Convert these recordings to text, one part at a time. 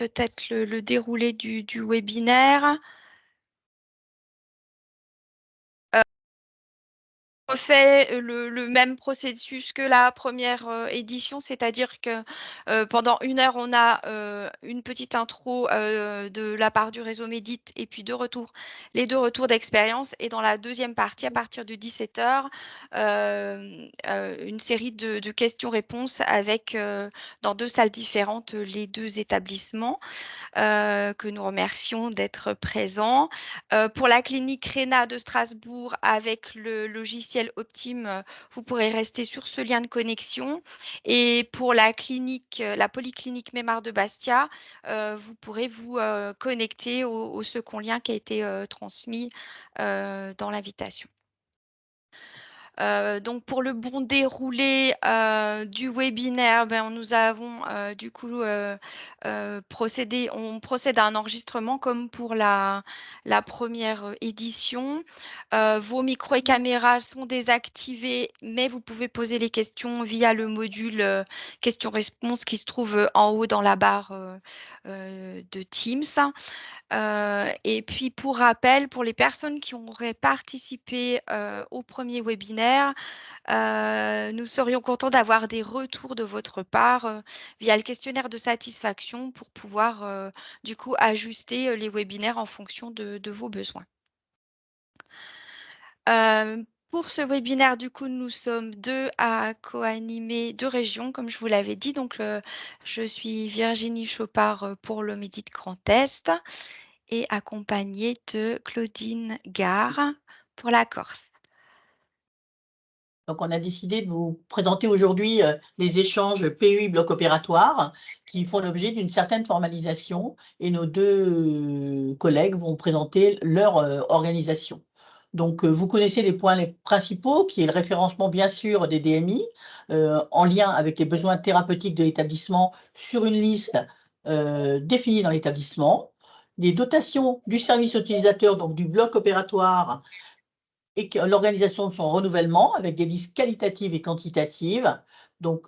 peut-être le déroulé du webinaire. Refait le même processus que la première édition, c'est-à-dire que pendant 1 heure, on a une petite intro de la part du réseau Médit et puis les deux retours d'expérience. Et dans la deuxième partie, à partir de 17 h, une série de questions-réponses avec, dans 2 salles différentes, les 2 établissements que nous remercions d'être présents. Pour la clinique Réna de Strasbourg, avec le logiciel Optime, vous pourrez rester sur ce lien de connexion. Et pour la polyclinique Mémard de Bastia, vous pourrez vous connecter au second lien qui a été transmis dans l'invitation. Donc pour le bon déroulé du webinaire, nous avons du coup on procède à un enregistrement comme pour la première édition. Vos micros et caméras sont désactivés, mais vous pouvez poser les questions via le module questions-réponses qui se trouve en haut dans la barre de Teams. Et puis, pour rappel, pour les personnes qui auraient participé au premier webinaire, nous serions contents d'avoir des retours de votre part via le questionnaire de satisfaction pour pouvoir du coup ajuster les webinaires en fonction de vos besoins. Pour ce webinaire, du coup, nous sommes 2 à co-animer 2 régions, comme je vous l'avais dit. Donc, je suis Virginie Chopard pour le Midi Grand Est et accompagnée de Claudine Gare pour la Corse. Donc, on a décidé de vous présenter aujourd'hui les échanges PUI bloc opératoire qui font l'objet d'une certaine formalisation, et nos 2 collègues vont présenter leur organisation. Donc, vous connaissez les points les principaux, qui est le référencement bien sûr des DMI en lien avec les besoins thérapeutiques de l'établissement sur une liste définie dans l'établissement, les dotations du service utilisateur, donc du bloc opératoire, et l'organisation de son renouvellement avec des listes qualitatives et quantitatives. Donc,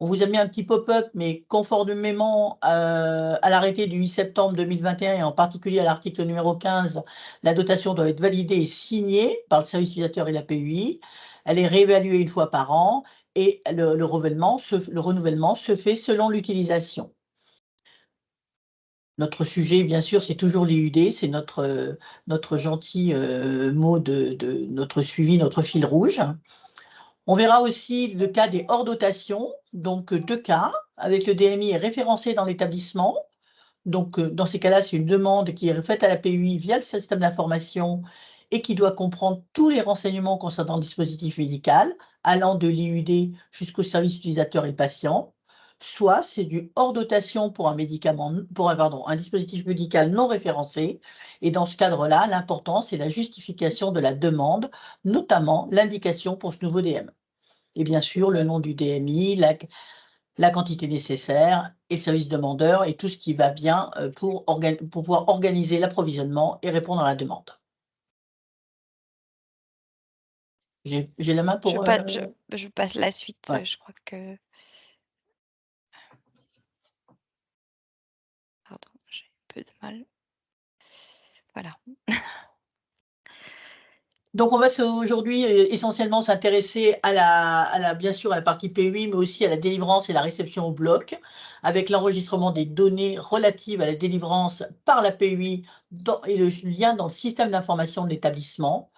on vous a mis un petit pop-up, mais conformément à l'arrêté du 8 septembre 2021 et en particulier à l'article numéro 15, la dotation doit être validée et signée par le service utilisateur et la PUI. Elle est réévaluée 1 fois par an et le renouvellement se fait selon l'utilisation. Notre sujet, bien sûr, c'est toujours l'IUD, c'est notre gentil mot de notre suivi, notre fil rouge. On verra aussi le cas des hors-dotations, donc 2 cas, avec le DMI est référencé dans l'établissement. Donc, dans ces cas-là, c'est une demande qui est faite à la PUI via le système d'information et qui doit comprendre tous les renseignements concernant le dispositif médical, allant de l'IUD jusqu'au service utilisateur et patient. Soit c'est du hors-dotation pour un dispositif médical non référencé. Et dans ce cadre-là, l'important, c'est la justification de la demande, notamment l'indication pour ce nouveau DM. Et bien sûr, le nom du DMI, la quantité nécessaire et le service demandeur et tout ce qui va bien pour pouvoir organiser l'approvisionnement et répondre à la demande. J'ai la main pour… Je passe la suite, ouais. Je crois que… Pardon, j'ai un peu de mal. Voilà. Donc, on va aujourd'hui essentiellement s'intéresser bien sûr à la partie PUI, mais aussi à la délivrance et la réception au bloc, avec l'enregistrement des données relatives à la délivrance par la PUI et le lien dans le système d'information de l'établissement.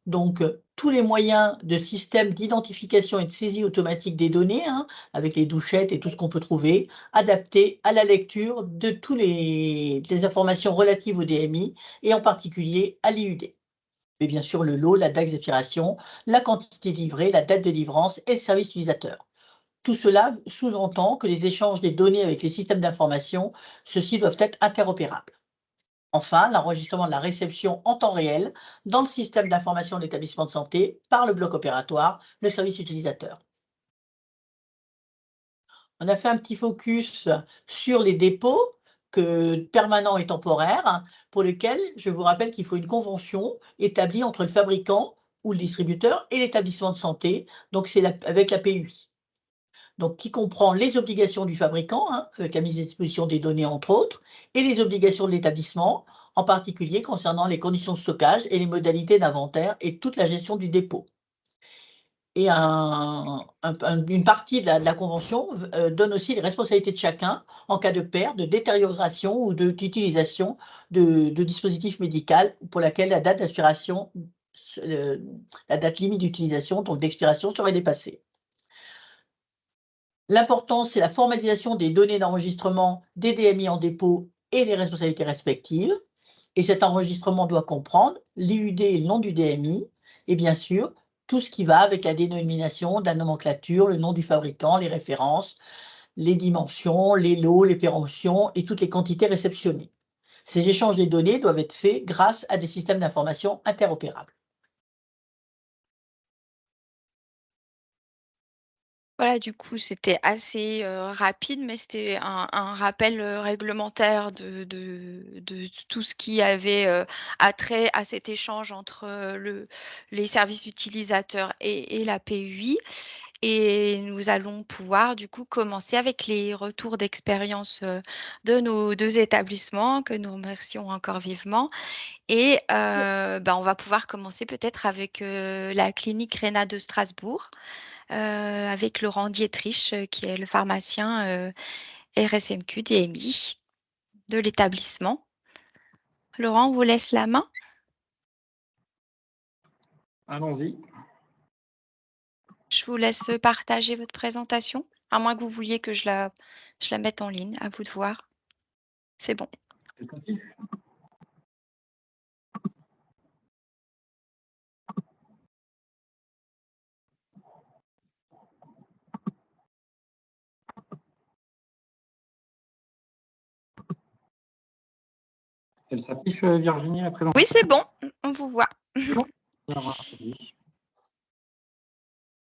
Donc, tous les moyens de système d'identification et de saisie automatique des données, avec les douchettes et tout ce qu'on peut trouver, adaptés à la lecture de toutes les informations relatives au DMI et en particulier à l'IUD. Et bien sûr, le lot, la date d'expiration, la quantité livrée, la date de livrance et le service utilisateur. Tout cela sous-entend que les échanges des données avec les systèmes d'information, ceux-ci doivent être interopérables. Enfin, l'enregistrement de la réception en temps réel dans le système d'information de l'établissement de santé par le bloc opératoire, le service utilisateur. On a fait un petit focus sur les dépôts permanents et temporaires, pour lesquels je vous rappelle qu'il faut une convention établie entre le fabricant ou le distributeur et l'établissement de santé, donc c'est avec la PUI. donc qui comprend les obligations du fabricant, avec la mise à disposition des données entre autres, et les obligations de l'établissement, en particulier concernant les conditions de stockage et les modalités d'inventaire et toute la gestion du dépôt. Et une partie de la convention donne aussi les responsabilités de chacun en cas de perte, de détérioration ou d'utilisation de dispositifs médicaux pour laquelle la date d'expiration, la date limite d'utilisation, donc d'expiration, serait dépassée. L'important, c'est la formalisation des données d'enregistrement des DMI en dépôt et les responsabilités respectives. Et cet enregistrement doit comprendre l'IUD et le nom du DMI, et bien sûr, tout ce qui va avec la dénomination de la nomenclature, le nom du fabricant, les références, les dimensions, les lots, les péremptions et toutes les quantités réceptionnées. Ces échanges des données doivent être faits grâce à des systèmes d'information interopérables. Voilà, du coup, c'était assez, rapide, mais c'était un rappel, réglementaire de tout ce qui avait, attrait à cet échange entre, les services utilisateurs et la PUI. Et nous allons pouvoir, du coup, commencer avec les retours d'expérience, de nos 2 établissements que nous remercions encore vivement. Et on va pouvoir commencer peut-être avec, la clinique Réna de Strasbourg. Avec Laurent Dietrich, qui est le pharmacien RSMQ DMI de l'établissement. Laurent, on vous laisse la main. Allons-y. Je vous laisse partager votre présentation, à moins que vous vouliez que je la mette en ligne. À vous de voir. C'est bon. C'est parti. Elle s'affiche, Virginie, la présentation? Oui, c'est bon, on vous voit.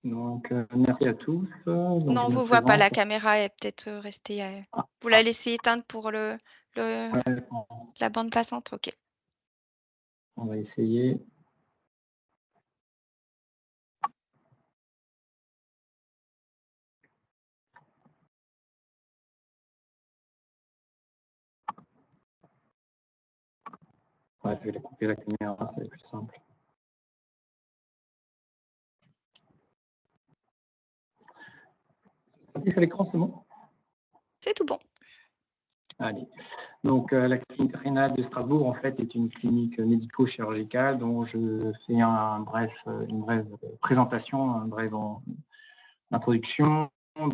Donc, merci à tous. Donc, Non, on je ne me vous voit pas, présente. la caméra est peut-être restée. Vous la laissez éteinte pour la bande passante? Ok. On va essayer. Ouais, je vais couper la caméra, c'est plus simple. Ça s'affiche à l'écran, c'est bon? C'est tout bon. Allez. Donc, la clinique Rénal de Strasbourg, en fait, est une clinique médico-chirurgicale dont je fais une brève présentation, une brève introduction. Donc,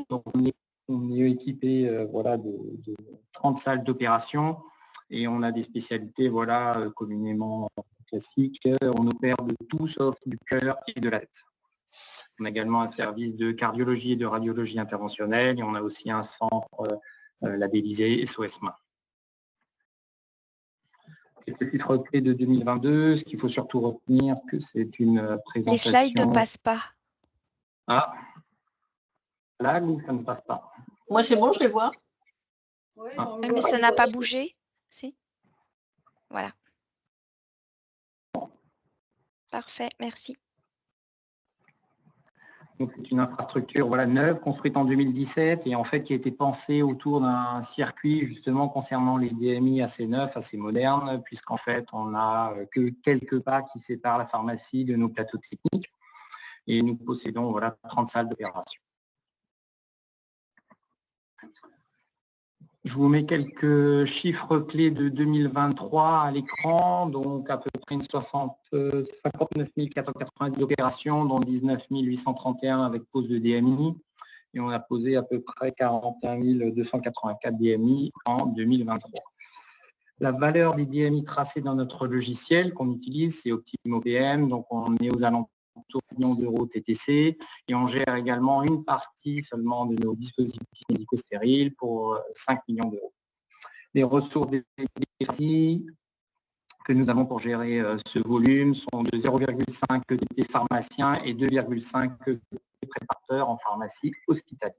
on est équipé voilà, de 30 salles d'opération et on a des spécialités voilà, communément classiques. On opère de tout sauf du cœur et de la tête. On a également un service de cardiologie et de radiologie interventionnelle et on a aussi un centre labellisé SOS Main. Quelques chiffres clés de 2022, ce qu'il faut surtout retenir, que c'est une présentation. Les slides ne passent pas. Ah, là, nous, ça ne passe pas. Moi, c'est bon, je les vois. Ah. Mais ça n'a pas bougé? Si? Voilà. Parfait, merci. Donc, c'est une infrastructure voilà, neuve, construite en 2017 et en fait qui a été pensée autour d'un circuit justement concernant les DMI assez neufs, assez modernes, puisqu'en fait, on n'a que quelques pas qui séparent la pharmacie de nos plateaux techniques et nous possédons voilà, 30 salles d'opération. Je vous mets quelques chiffres clés de 2023 à l'écran, donc à peu près 59 490 opérations, dont 19 831 avec pose de DMI, et on a posé à peu près 41 284 DMI en 2023. La valeur des DMI tracés dans notre logiciel qu'on utilise, c'est OptimoPM, donc on est aux alentours de millions d'euros TTC et on gère également une partie seulement de nos dispositifs médicaux stériles pour 5 millions d'euros. Les ressources que nous avons pour gérer ce volume sont de 0,5 des pharmaciens et 2,5 des préparateurs en pharmacie hospitalière.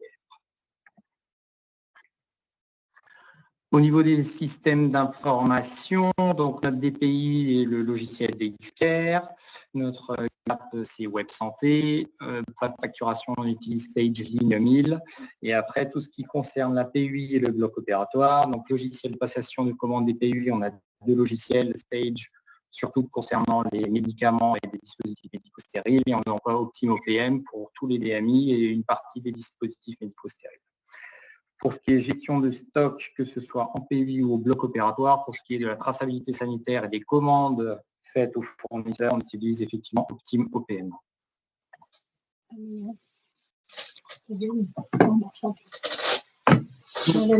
Au niveau des systèmes d'information, donc notre DPI est le logiciel DXCare, notre CAP c'est Web Santé, pour la facturation on utilise Sage Ligne 1000 et après tout ce qui concerne la PUI et le bloc opératoire, donc logiciel de passation de commande des PUI, on a deux logiciels, Sage, surtout concernant les médicaments et des dispositifs médicaux stériles et on emploie OptimOPM pour tous les DMI et une partie des dispositifs médicaux stériles. Pour ce qui est gestion de stock, que ce soit en PUI ou au bloc opératoire, pour ce qui est de la traçabilité sanitaire et des commandes faites aux fournisseurs, on utilise effectivement OptimOPM. On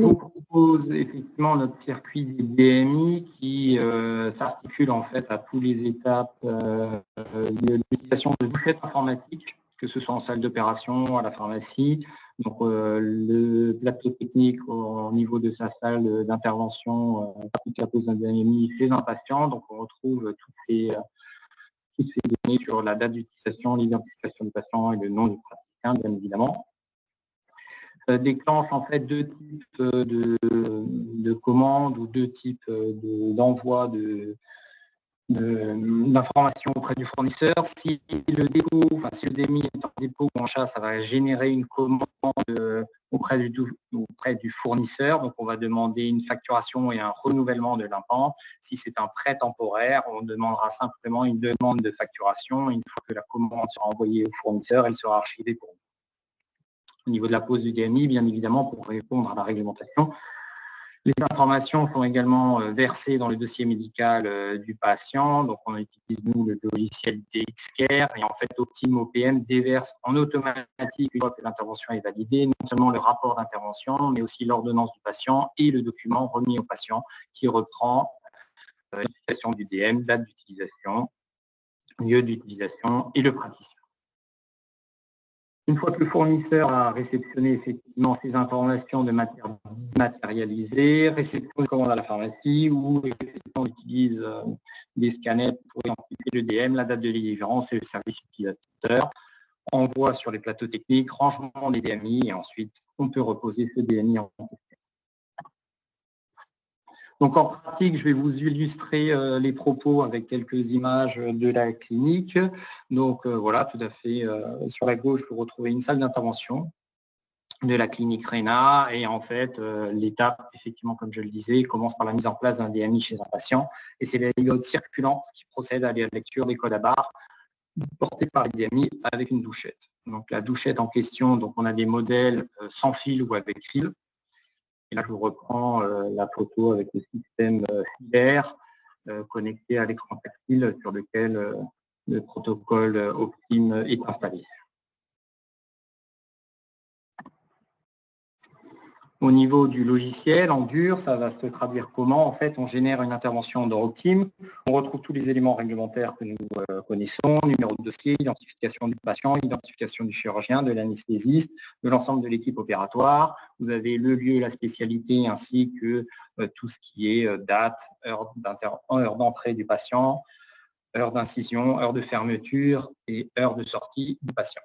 vous propose effectivement notre circuit des DMI qui s'articule en fait à toutes les étapes de l'utilisation de douchettes informatiques, que ce soit en salle d'opération, à la pharmacie. Donc, le plateau technique au niveau de sa salle d'intervention pratique la pose d'un DMI chez un patient. Donc, on retrouve toutes ces données sur la date d'utilisation, l'identification du patient et le nom du praticien, bien évidemment. Déclenche en fait deux types de commandes ou deux types d'envoi d'informations auprès du fournisseur. Si le dépôt, si le DMI est en dépôt ou en chat, ça va générer une commande auprès du fournisseur. Donc, on va demander une facturation et un renouvellement de l'implant. Si c'est un prêt temporaire, on demandera simplement une demande de facturation. Une fois que la commande sera envoyée au fournisseur, elle sera archivée pour nous. Au niveau de la pose du DMI, bien évidemment, pour répondre à la réglementation, les informations sont également versées dans le dossier médical du patient. Donc, on utilise, nous, le logiciel DXCare et en fait, OptimOPM déverse en automatique, une fois que l'intervention est validée, non seulement le rapport d'intervention, mais aussi l'ordonnance du patient et le document remis au patient qui reprend l'utilisation du DM, date d'utilisation, lieu d'utilisation et le praticien. Une fois que le fournisseur a réceptionné effectivement ces informations de manière matérialisée, réception de commande à la pharmacie ou on utilise des scanners pour identifier le DM, la date de délivrance et le service utilisateur, envoi sur les plateaux techniques, rangement des DMI et ensuite on peut reposer ce DMI en question. Donc en pratique, je vais vous illustrer les propos avec quelques images de la clinique. Donc voilà, tout à fait, sur la gauche, vous retrouvez une salle d'intervention de la clinique RENA et en fait, l'étape, effectivement, comme je le disais, commence par la mise en place d'un DMI chez un patient et c'est la diode circulante qui procède à la lecture des codes à barres portés par les DMI avec une douchette. Donc la douchette en question, donc on a des modèles sans fil ou avec fil. Et là, je vous reprends la photo avec le système filaire connecté à l'écran tactile sur lequel le protocole Optim est installé. Au niveau du logiciel, en dur, ça va se traduire comment? En fait, on génère une intervention dans Optim. On retrouve tous les éléments réglementaires que nous connaissons, numéro de dossier, identification du patient, identification du chirurgien, de l'anesthésiste, de l'ensemble de l'équipe opératoire. Vous avez le lieu, la spécialité, ainsi que tout ce qui est date, heure d'entrée du patient, heure d'incision, heure de fermeture et heure de sortie du patient.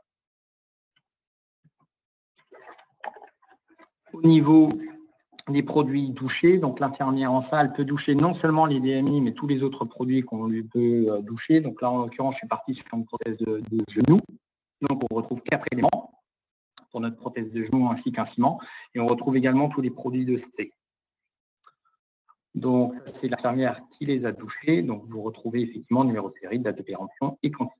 Au niveau des produits douchés, donc l'infirmière en salle peut doucher non seulement les DMI, mais tous les autres produits qu'on lui peut doucher. Donc là, en l'occurrence, je suis parti sur une prothèse de genou. Donc on retrouve 4 éléments pour notre prothèse de genou ainsi qu'un ciment. Et on retrouve également tous les produits de sté. Donc c'est l'infirmière qui les a douchés. Donc vous retrouvez effectivement numéro de série, date de péremption et quantité.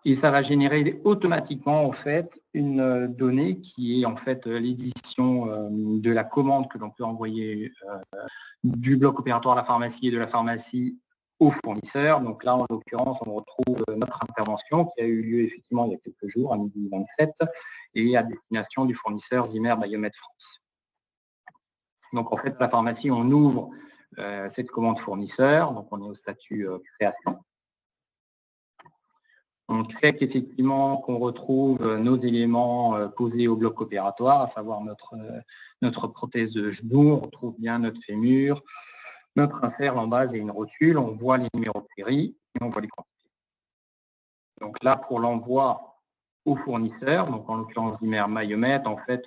Et ça va générer automatiquement en fait une donnée qui est en fait l'édition de la commande que l'on peut envoyer du bloc opératoire à la pharmacie et de la pharmacie au fournisseur. Donc là, en l'occurrence, on retrouve notre intervention qui a eu lieu effectivement il y a quelques jours, à midi 27, et à destination du fournisseur Zimmer Biomet France. Donc en fait, à la pharmacie, on ouvre cette commande fournisseur, donc on est au statut création. On check effectivement qu'on retrouve nos éléments posés au bloc opératoire, à savoir notre prothèse de genou, on retrouve bien notre fémur, notre insert, l'embase et une rotule, on voit les numéros de série et on voit les quantités. Donc là, pour l'envoi au fournisseur, donc en l'occurrence Zimmer Mayomet. En fait,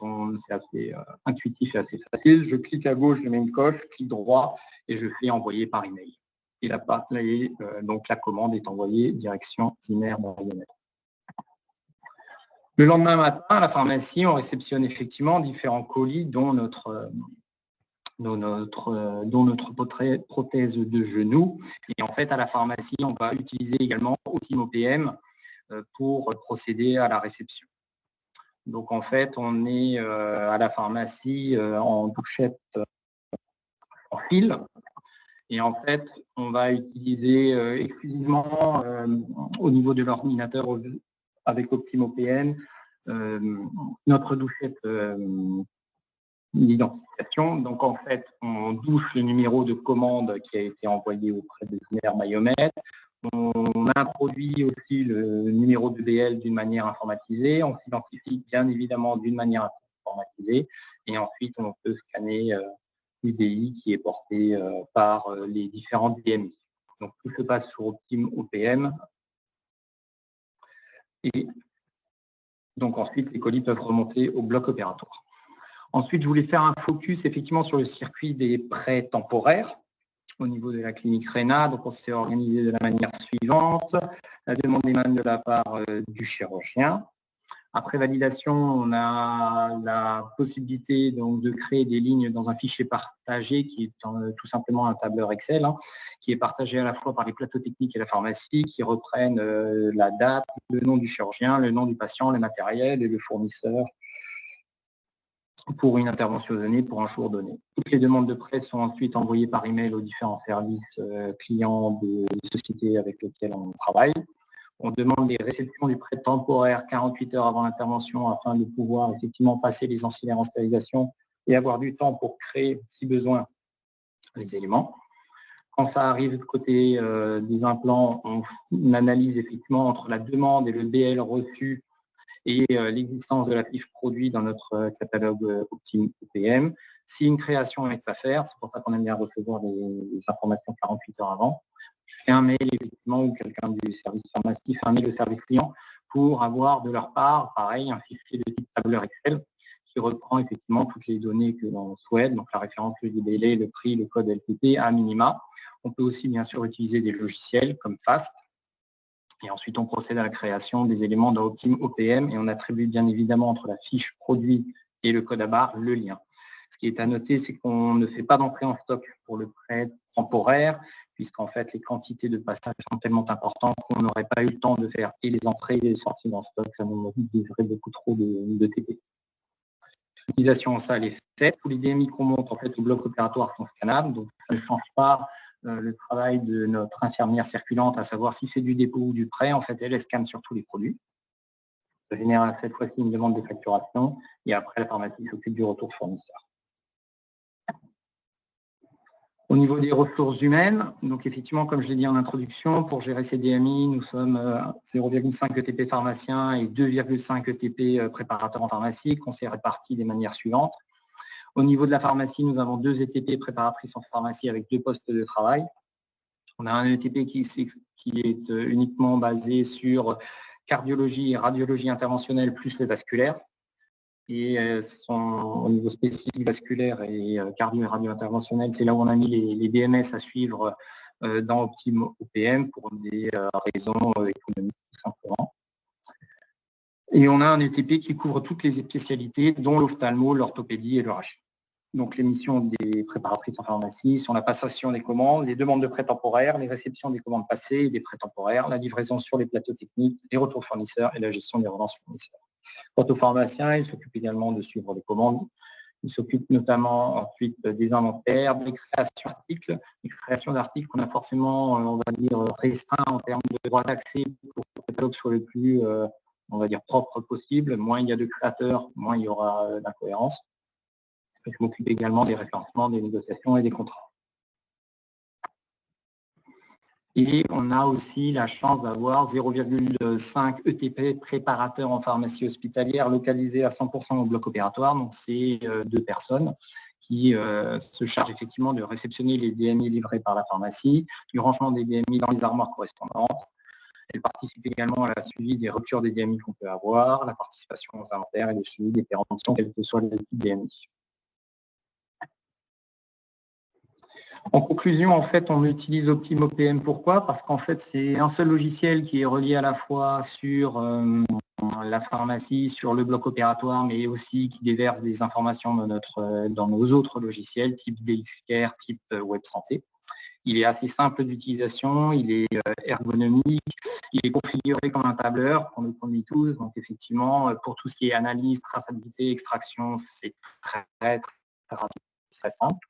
c'est assez intuitif et assez facile. Je clique à gauche, je mets une coche, clic droit et je fais envoyer par email. Et donc la commande est envoyée direction Zimmer Mayomet. Le lendemain matin, à la pharmacie, on réceptionne effectivement différents colis, dont notre prothèse de genou. Et en fait, à la pharmacie, on va utiliser également Optime OPM pour procéder à la réception. Donc, en fait, on est à la pharmacie en douchette en fil. Et en fait, on va utiliser exclusivement au niveau de l'ordinateur avec Optime OPM notre douchette d'identification. Donc, en fait, on douche le numéro de commande qui a été envoyé auprès de Zimmer Mayomet. On introduit aussi le numéro de BL d'une manière informatisée. On s'identifie bien évidemment d'une manière informatisée. Et ensuite, on peut scanner l'UDI qui est porté par les différents DMI. Donc, tout se passe sur Optime OPM. Et donc, ensuite, les colis peuvent remonter au bloc opératoire. Ensuite, je voulais faire un focus effectivement sur le circuit des prêts temporaires au niveau de la clinique RENA. Donc, on s'est organisé de la manière suivante. La demande émane de la part du chirurgien. Après validation, on a la possibilité donc, de créer des lignes dans un fichier partagé qui est tout simplement un tableur Excel, qui est partagé à la fois par les plateaux techniques et la pharmacie, qui reprennent la date, le nom du chirurgien, le nom du patient, le matériel et le fournisseur pour une intervention donnée, pour un jour donné. Toutes les demandes de prêt sont ensuite envoyées par email aux différents services clients des sociétés avec lesquelles on travaille. On demande les réceptions du prêt temporaire 48 heures avant l'intervention afin de pouvoir effectivement passer les ancillaires en stérilisation et avoir du temps pour créer, si besoin, les éléments. Quand ça arrive du côté des implants, on analyse effectivement entre la demande et le BL reçu et l'existence de la fiche produit dans notre catalogue Optime OPM. Si une création est à faire, c'est pour ça qu'on aime bien recevoir des informations 48 heures avant, je fais un mail effectivement ou quelqu'un du service pharmaceutique fait un mail au service client pour avoir de leur part, pareil, un fichier de type tableur Excel qui reprend effectivement toutes les données que l'on souhaite, donc la référence, le libellé, le prix, le code LPP à minima. On peut aussi bien sûr utiliser des logiciels comme FAST. Et ensuite, on procède à la création des éléments dans Optime OPM et on attribue bien évidemment entre la fiche produit et le code à barre le lien. Ce qui est à noter, c'est qu'on ne fait pas d'entrée en stock pour le prêt temporaire, puisqu'en fait, les quantités de passage sont tellement importantes qu'on n'aurait pas eu le temps de faire et les entrées et les sorties dans stock. Ça nous livrerait beaucoup trop de TP. L'utilisation en salle est faite. Tous les DMI qu'on monte en fait, au bloc opératoire sont scannables, donc ça ne change pas le travail de notre infirmière circulante, à savoir si c'est du dépôt ou du prêt. En fait, elle scanne sur tous les produits. Ça génère cette fois-ci une demande de facturation et après, la pharmacie s'occupe du retour fournisseur. Au niveau des ressources humaines, donc effectivement, comme je l'ai dit en introduction, pour gérer ces DMI, nous sommes 0,5 ETP pharmaciens et 2,5 ETP préparateurs en pharmacie, qu'on s'est répartis des manières suivantes. Au niveau de la pharmacie, nous avons 2 ETP préparatrices en pharmacie avec 2 postes de travail. On a un ETP qui est uniquement basé sur cardiologie et radiologie interventionnelle plus le vasculaire. Et au niveau spécifique vasculaire et cardio et radio-interventionnel, c'est là où on a mis les DMS à suivre dans Optime OPM pour des raisons économiques tout simplement. Et on a un ETP qui couvre toutes les spécialités, dont l'ophtalmo, l'orthopédie et le rachis. Donc, les missions des préparatrices en pharmacie sont la passation des commandes, les demandes de prêts temporaires, les réceptions des commandes passées et des prêts temporaires, la livraison sur les plateaux techniques, les retours fournisseurs et la gestion des relances fournisseurs. Quant aux pharmaciens, ils s'occupent également de suivre les commandes. Ils s'occupent notamment ensuite des inventaires, des créations d'articles. Les créations d'articles qu'on a forcément, on va dire, restreints en termes de droit d'accès pour que le catalogue soit le plus, on va dire, propre possible. Moins il y a de créateurs, moins il y aura d'incohérence. Je m'occupe également des référencements, des négociations et des contrats. Et on a aussi la chance d'avoir 0,5 ETP préparateurs en pharmacie hospitalière localisés à 100% au bloc opératoire. Donc, c'est 2 personnes qui se chargent effectivement de réceptionner les DMI livrés par la pharmacie, du rangement des DMI dans les armoires correspondantes, Elle participe également à la suivi des ruptures des DMI qu'on peut avoir, la participation aux inventaires et le suivi des péremptions, quel que soit le type DMI. En conclusion, en fait, on utilise OptimOPM. Pourquoi? Parce qu'en fait, c'est un seul logiciel qui est relié à la fois sur la pharmacie, sur le bloc opératoire, mais aussi qui déverse des informations dans nos autres logiciels, type DXCare, type Web Santé. Il est assez simple d'utilisation, il est ergonomique, il est configuré comme un tableur qu'on nous connaît tous. Donc, effectivement, pour tout ce qui est analyse, traçabilité, extraction, c'est très rapide, très simple.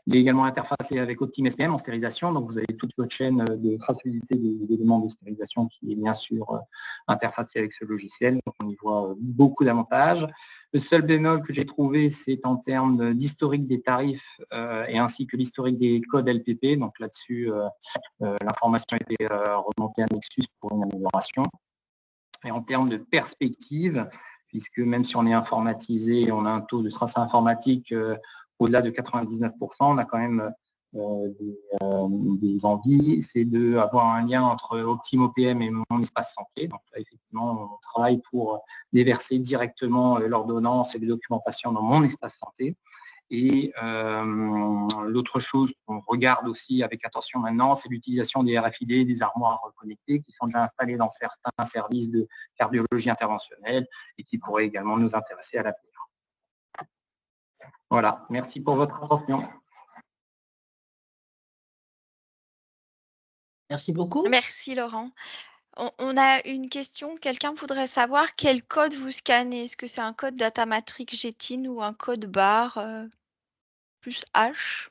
Il est également interfacé avec OptimSPM en stérilisation, donc vous avez toute votre chaîne de traçabilité des éléments de stérilisation qui est bien sûr interfacée avec ce logiciel, donc on y voit beaucoup d'avantages. Le seul bémol que j'ai trouvé, c'est en termes d'historique des tarifs et ainsi que l'historique des codes LPP, donc là-dessus, l'information a été remontée à Nexus pour une amélioration. Et en termes de perspective, puisque même si on est informatisé, on a un taux de tracé informatique au-delà de 99%, on a quand même des envies, c'est d'avoir un lien entre OptimOPM et mon espace santé. Donc là, effectivement, on travaille pour déverser directement l'ordonnance et les documentations dans mon espace santé. Et l'autre chose qu'on regarde aussi avec attention maintenant, c'est l'utilisation des RFID, des armoires connectées qui sont déjà installées dans certains services de cardiologie interventionnelle et qui pourraient également nous intéresser à l'avenir. Voilà, merci pour votre attention. Merci beaucoup. Merci Laurent. On a une question. Quelqu'un voudrait savoir quel code vous scannez. Est-ce que c'est un code Datamatrix GTIN ou un code barre plus H?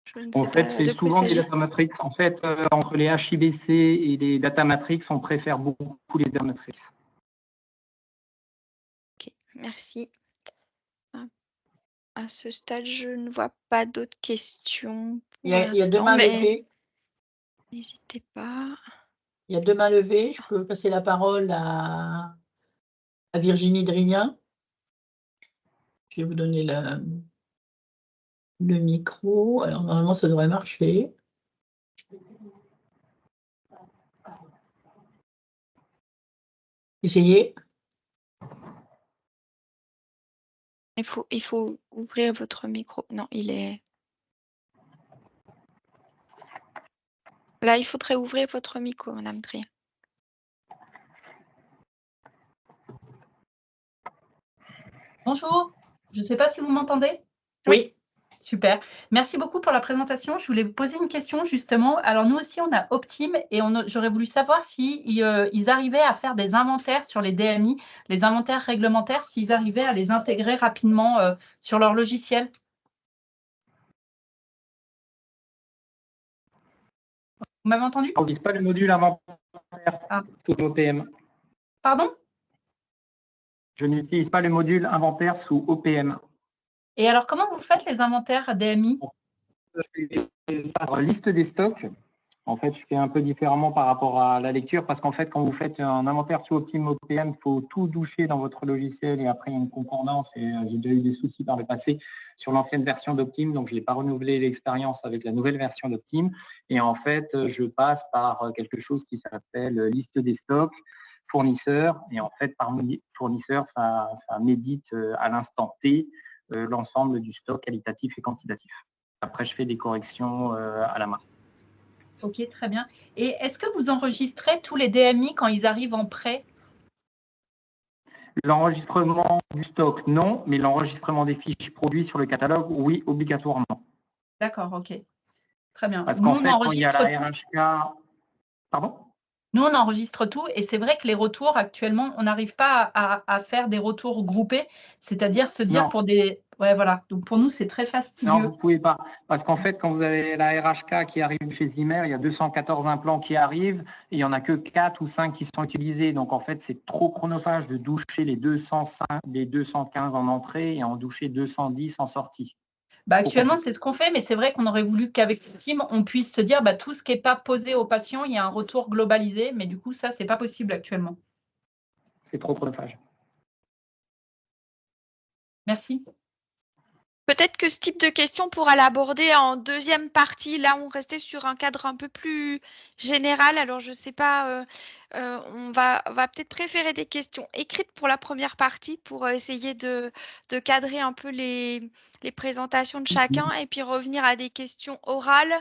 Je ne sais En fait, pas c'est de quoi il souvent des s'agit. Datamatrix. En fait, entre les HIBC et les Datamatrix, on préfère beaucoup les Datamatrix. Ok, merci. À ce stade, je ne vois pas d'autres questions Il pour y a deux l'instant, mains mais levées. n'hésitez pas. Il y a deux mains levées. Je peux passer la parole à Virginie Drien. Je vais vous donner le micro. Alors, normalement, ça devrait marcher. Essayez. Il faut ouvrir votre micro. Non, il est... Là, il faudrait ouvrir votre micro, Madame Drien. Bonjour, je ne sais pas si vous m'entendez. Oui. Super. Merci beaucoup pour la présentation. Je voulais vous poser une question justement. Alors nous aussi, on a Optim et j'aurais voulu savoir si ils arrivaient à faire des inventaires sur les DMI, les inventaires réglementaires, s'ils arrivaient à les intégrer rapidement sur leur logiciel. Vous m'avez entendu? On n'utilise pas le module inventaire sous OPM. Pardon? Je n'utilise pas le module inventaire sous OPM. Et alors, comment vous faites les inventaires DMI? Par liste des stocks. En fait, je fais un peu différemment par rapport à la lecture parce qu'en fait, quand vous faites un inventaire sous OptimOPM, il faut tout doucher dans votre logiciel et après, il y a une concordance. Et j'ai déjà eu des soucis par le passé sur l'ancienne version d'Optim, donc je n'ai pas renouvelé l'expérience avec la nouvelle version d'Optim. Et en fait, je passe par quelque chose qui s'appelle liste des stocks, fournisseurs. Et en fait, par fournisseur, ça médite à l'instant T l'ensemble du stock qualitatif et quantitatif. Après, je fais des corrections à la main. Ok, très bien. Et est-ce que vous enregistrez tous les DMI quand ils arrivent en prêt? L'enregistrement du stock, non, mais l'enregistrement des fiches produits sur le catalogue, oui, obligatoirement. D'accord, ok. Très bien. Parce Nous, qu'en on fait, quand il y a la enregistre tout. RHK… Pardon? Nous, on enregistre tout et c'est vrai que les retours, actuellement, on n'arrive pas à faire des retours groupés, c'est-à-dire se dire Non. pour des… Ouais, voilà. Donc, pour nous, c'est très Non, fastidieux. vous ne pouvez pas. Parce qu'en fait, quand vous avez la RHK qui arrive chez Zimmer, il y a 214 implants qui arrivent et il n'y en a que 4 ou 5 qui sont utilisés. Donc, en fait, c'est trop chronophage de doucher les 215 en entrée et en doucher 210 en sortie. Bah, actuellement, c'est ce qu'on fait, mais c'est vrai qu'on aurait voulu qu'avec le team, on puisse se dire tout ce qui n'est pas posé aux patients, il y a un retour globalisé, mais du coup, ça, ce n'est pas possible actuellement. C'est trop chronophage. Merci. Peut-être que ce type de question pourra l'aborder en deuxième partie. Là, on restait sur un cadre un peu plus général. Alors, je ne sais pas, on va peut-être préférer des questions écrites pour la première partie pour essayer de cadrer un peu les présentations de chacun et puis revenir à des questions orales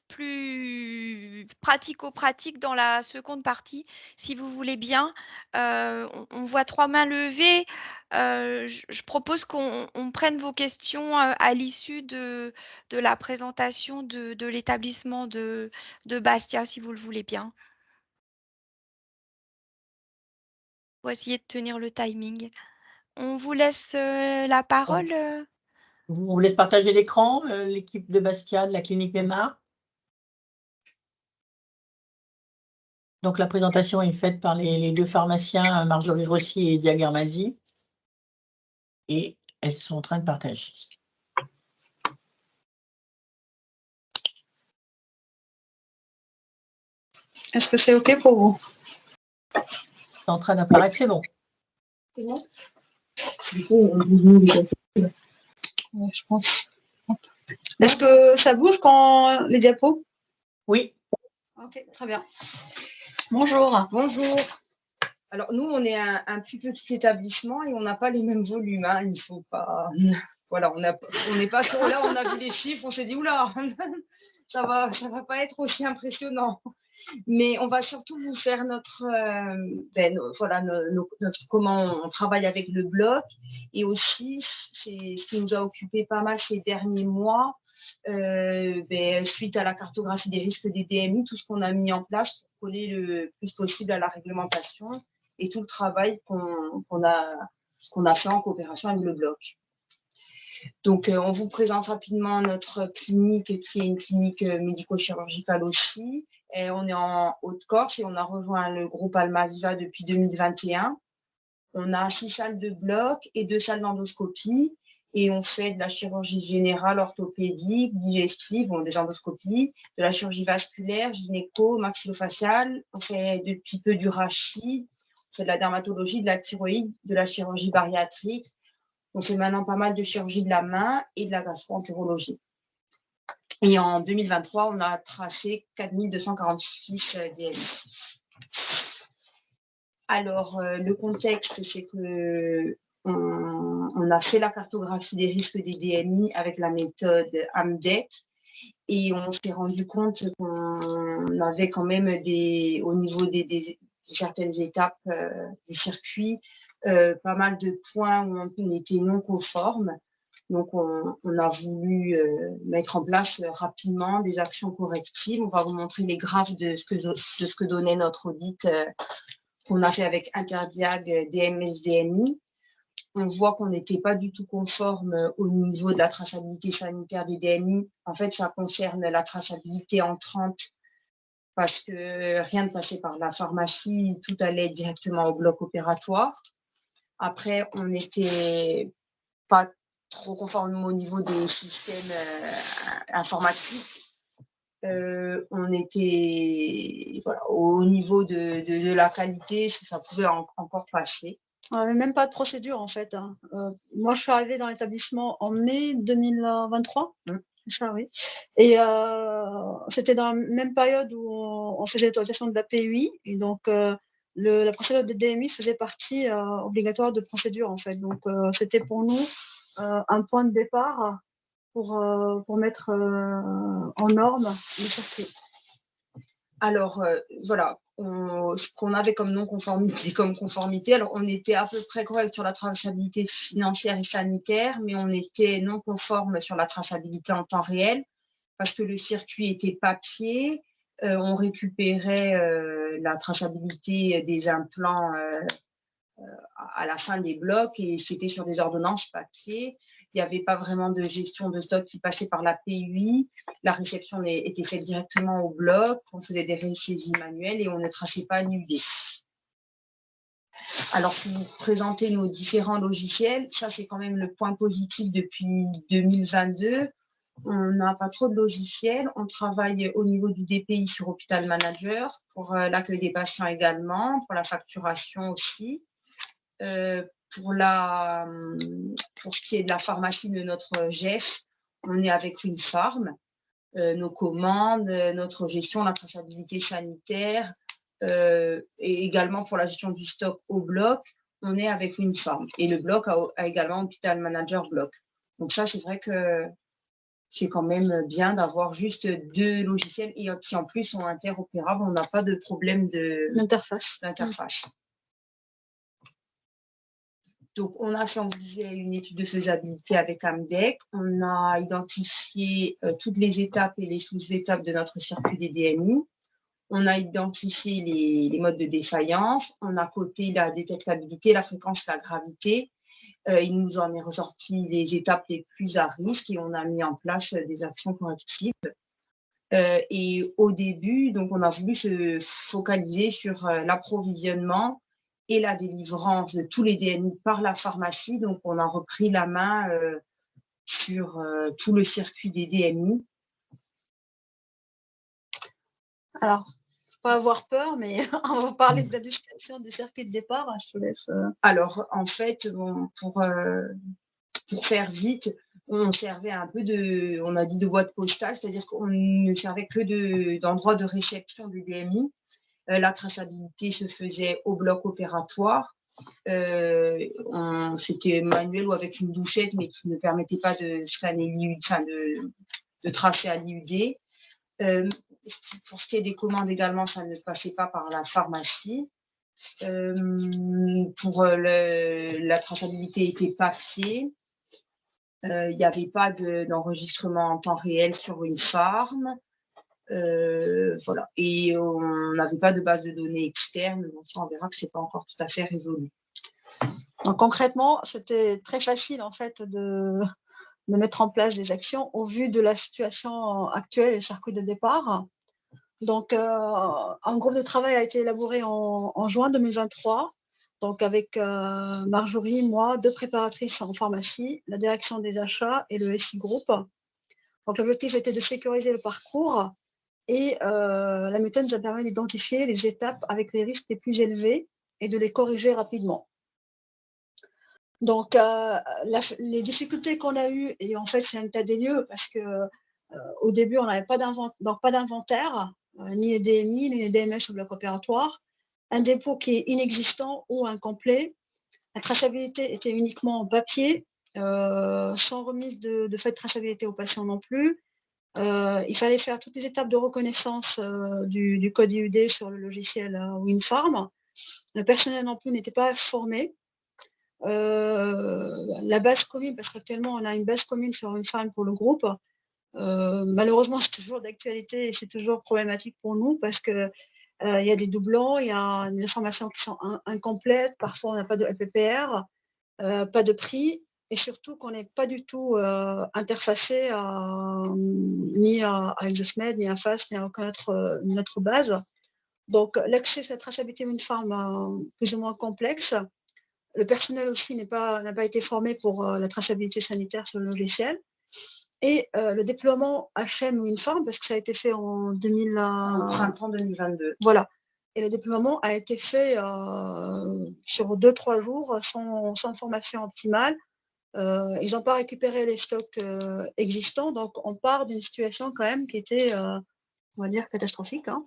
plus pratico-pratiques dans la seconde partie, si vous voulez bien. On voit 3 mains levées. Je propose qu'on prenne vos questions à l'issue de la présentation de l'établissement de Bastia, si vous le voulez bien. On va essayer de tenir le timing. On vous laisse la parole. On vous laisse partager l'écran, l'équipe de Bastia de la clinique Mémar. Donc la présentation est faite par les deux pharmaciens, Marjorie Rossi et Dia Guermazi. Et elles sont en train de partager. Est-ce que c'est OK pour vous? C'est en train d'apparaître, c'est bon. C'est bon? Du coup, ouais, je pense. Est-ce que ça bouge quand les diapos? Oui. OK, très bien. Bonjour. Bonjour. Alors, nous, on est un plus petit établissement et on n'a pas les mêmes volumes. Hein. Il faut pas. Voilà, on n'est pas trop là, on a vu les chiffres, on s'est dit, oula, ça va pas être aussi impressionnant. Mais on va surtout vous faire comment on travaille avec le bloc. Et aussi, c'est ce qui nous a occupé pas mal ces derniers mois, suite à la cartographie des risques des DMI, tout ce qu'on a mis en place pour coller le plus possible à la réglementation et tout le travail qu'on a fait en coopération avec le bloc. Donc, on vous présente rapidement notre clinique, qui est une clinique médico-chirurgicale aussi. Et on est en Haute-Corse et on a rejoint le groupe Almaviva depuis 2021. On a 6 salles de bloc et 2 salles d'endoscopie. Et on fait de la chirurgie générale, orthopédique, digestive, des endoscopies, de la chirurgie vasculaire, gynéco, maxillofaciale. On fait depuis peu du rachis, on fait de la dermatologie, de la thyroïde, de la chirurgie bariatrique. On fait maintenant pas mal de chirurgie de la main et de la gastro-entérologie. Et en 2023, on a tracé 4246 DMI. Alors, le contexte, c'est que on a fait la cartographie des risques des DMI avec la méthode AMDEC et on s'est rendu compte qu'on avait quand même au niveau des certaines étapes du circuit, pas mal de points où on était non conforme. Donc, on a voulu mettre en place rapidement des actions correctives. On va vous montrer les graphes de ce que donnait notre audit qu'on a fait avec Interdiag DMS-DMI. On voit qu'on n'était pas du tout conforme au niveau de la traçabilité sanitaire des DMI. En fait, ça concerne la traçabilité entrante parce que rien ne passait par la pharmacie, tout allait directement au bloc opératoire. Après, on n'était pas trop conforme au niveau des systèmes informatiques. On était au niveau de la qualité, ça pouvait encore passer. On n'avait même pas de procédure en fait. Moi, je suis arrivée dans l'établissement en mai 2023. Ça, oui. Et c'était dans la même période où on faisait l'autorisation de la PUI. Et donc, la procédure de DMI faisait partie obligatoire de procédure en fait. Donc, c'était pour nous un point de départ pour mettre en norme le circuit. Alors, ce qu'on avait comme non-conformité, comme conformité, alors on était à peu près correct sur la traçabilité financière et sanitaire, mais on était non conforme sur la traçabilité en temps réel parce que le circuit était papier. On récupérait la traçabilité des implants à la fin des blocs et c'était sur des ordonnances papier. Il n'y avait pas vraiment de gestion de stock qui passait par la PUI. La réception était faite directement au bloc. On faisait des saisies manuelles et on ne traçait pas l'UD. Alors, pour vous présenter nos différents logiciels, ça, c'est quand même le point positif depuis 2022. On n'a pas trop de logiciels. On travaille au niveau du DPI sur Hôpital Manager pour l'accueil des patients également, pour la facturation aussi. pour ce qui est de la pharmacie de notre GEF, on est avec Winfarm. Nos commandes, notre gestion, la traçabilité sanitaire et également pour la gestion du stock au bloc, on est avec Winfarm. Et le bloc a également Hôpital Manager Bloc. Donc ça, c'est vrai que c'est quand même bien d'avoir juste 2 logiciels et qui en plus sont interopérables. On n'a pas de problème d'interface. Donc, on a fait, on vous disait, une étude de faisabilité avec Amdec. On a identifié toutes les étapes et les sous-étapes de notre circuit des DMI. On a identifié les modes de défaillance. On a coté la détectabilité, la fréquence, la gravité. Il nous en est ressorti les étapes les plus à risque et on a mis en place des actions correctives. Et au début, donc, on a voulu se focaliser sur l'approvisionnement et la délivrance de tous les DMI par la pharmacie. Donc, on a repris la main sur tout le circuit des DMI. Alors, pas avoir peur, mais on va parler de la description du circuit de départ. Je te laisse. Alors, en fait, bon, pour faire vite, on servait un peu on a dit de boîte postale, c'est-à-dire qu'on ne servait que d'endroits de réception des DMI. La traçabilité se faisait au bloc opératoire. C'était manuel ou avec une douchette, mais qui ne permettait pas de scanner l'IUD, enfin de tracer à l'IUD. Pour ce qui est des commandes également, ça ne passait pas par la pharmacie. Pour la traçabilité était papier. Il n'y avait pas d'enregistrement en temps réel sur une farm. Voilà. Et on n'avait pas de base de données externe. Donc ça, on verra que ce n'est pas encore tout à fait résolu. Donc, concrètement, c'était très facile en fait de mettre en place des actions au vu de la situation actuelle et le circuit de départ. Donc, un groupe de travail a été élaboré en juin 2023, donc avec Marjorie, moi, 2 préparatrices en pharmacie, la direction des achats et le SI Group. Donc, l'objectif était de sécuriser le parcours et la méthode nous a permis d'identifier les étapes avec les risques les plus élevés et de les corriger rapidement. Donc, les difficultés qu'on a eues, et en fait, c'est un état des lieux parce qu'au début, on n'avait pas d'inventaire, ni les DMI, ni les DMS au bloc opératoire, un dépôt qui est inexistant ou incomplet. La traçabilité était uniquement en papier, sans remise de fait de traçabilité aux patients non plus. Il fallait faire toutes les étapes de reconnaissance du code IUD sur le logiciel Winfarm. Le personnel non plus n'était pas formé. La base commune, parce qu'actuellement on a une base commune sur Winfarm pour le groupe. Malheureusement, c'est toujours d'actualité et c'est toujours problématique pour nous parce que il y a des doublons, il y a des informations qui sont incomplètes, parfois on n'a pas de LPPR, pas de prix, et surtout qu'on n'est pas du tout interfacé ni à Exosmed, ni à FAST, ni à aucune autre base. Donc l'accès à la traçabilité Winfarm plus ou moins complexe. Le personnel aussi n'a pas été formé pour la traçabilité sanitaire sur le logiciel. Et le déploiement HM Winfarm, parce que ça a été fait en printemps 2022. Voilà. Et le déploiement a été fait sur 2-3 jours sans formation optimale. Ils n'ont pas récupéré les stocks existants. Donc, on part d'une situation quand même qui était, on va dire, catastrophique. Hein.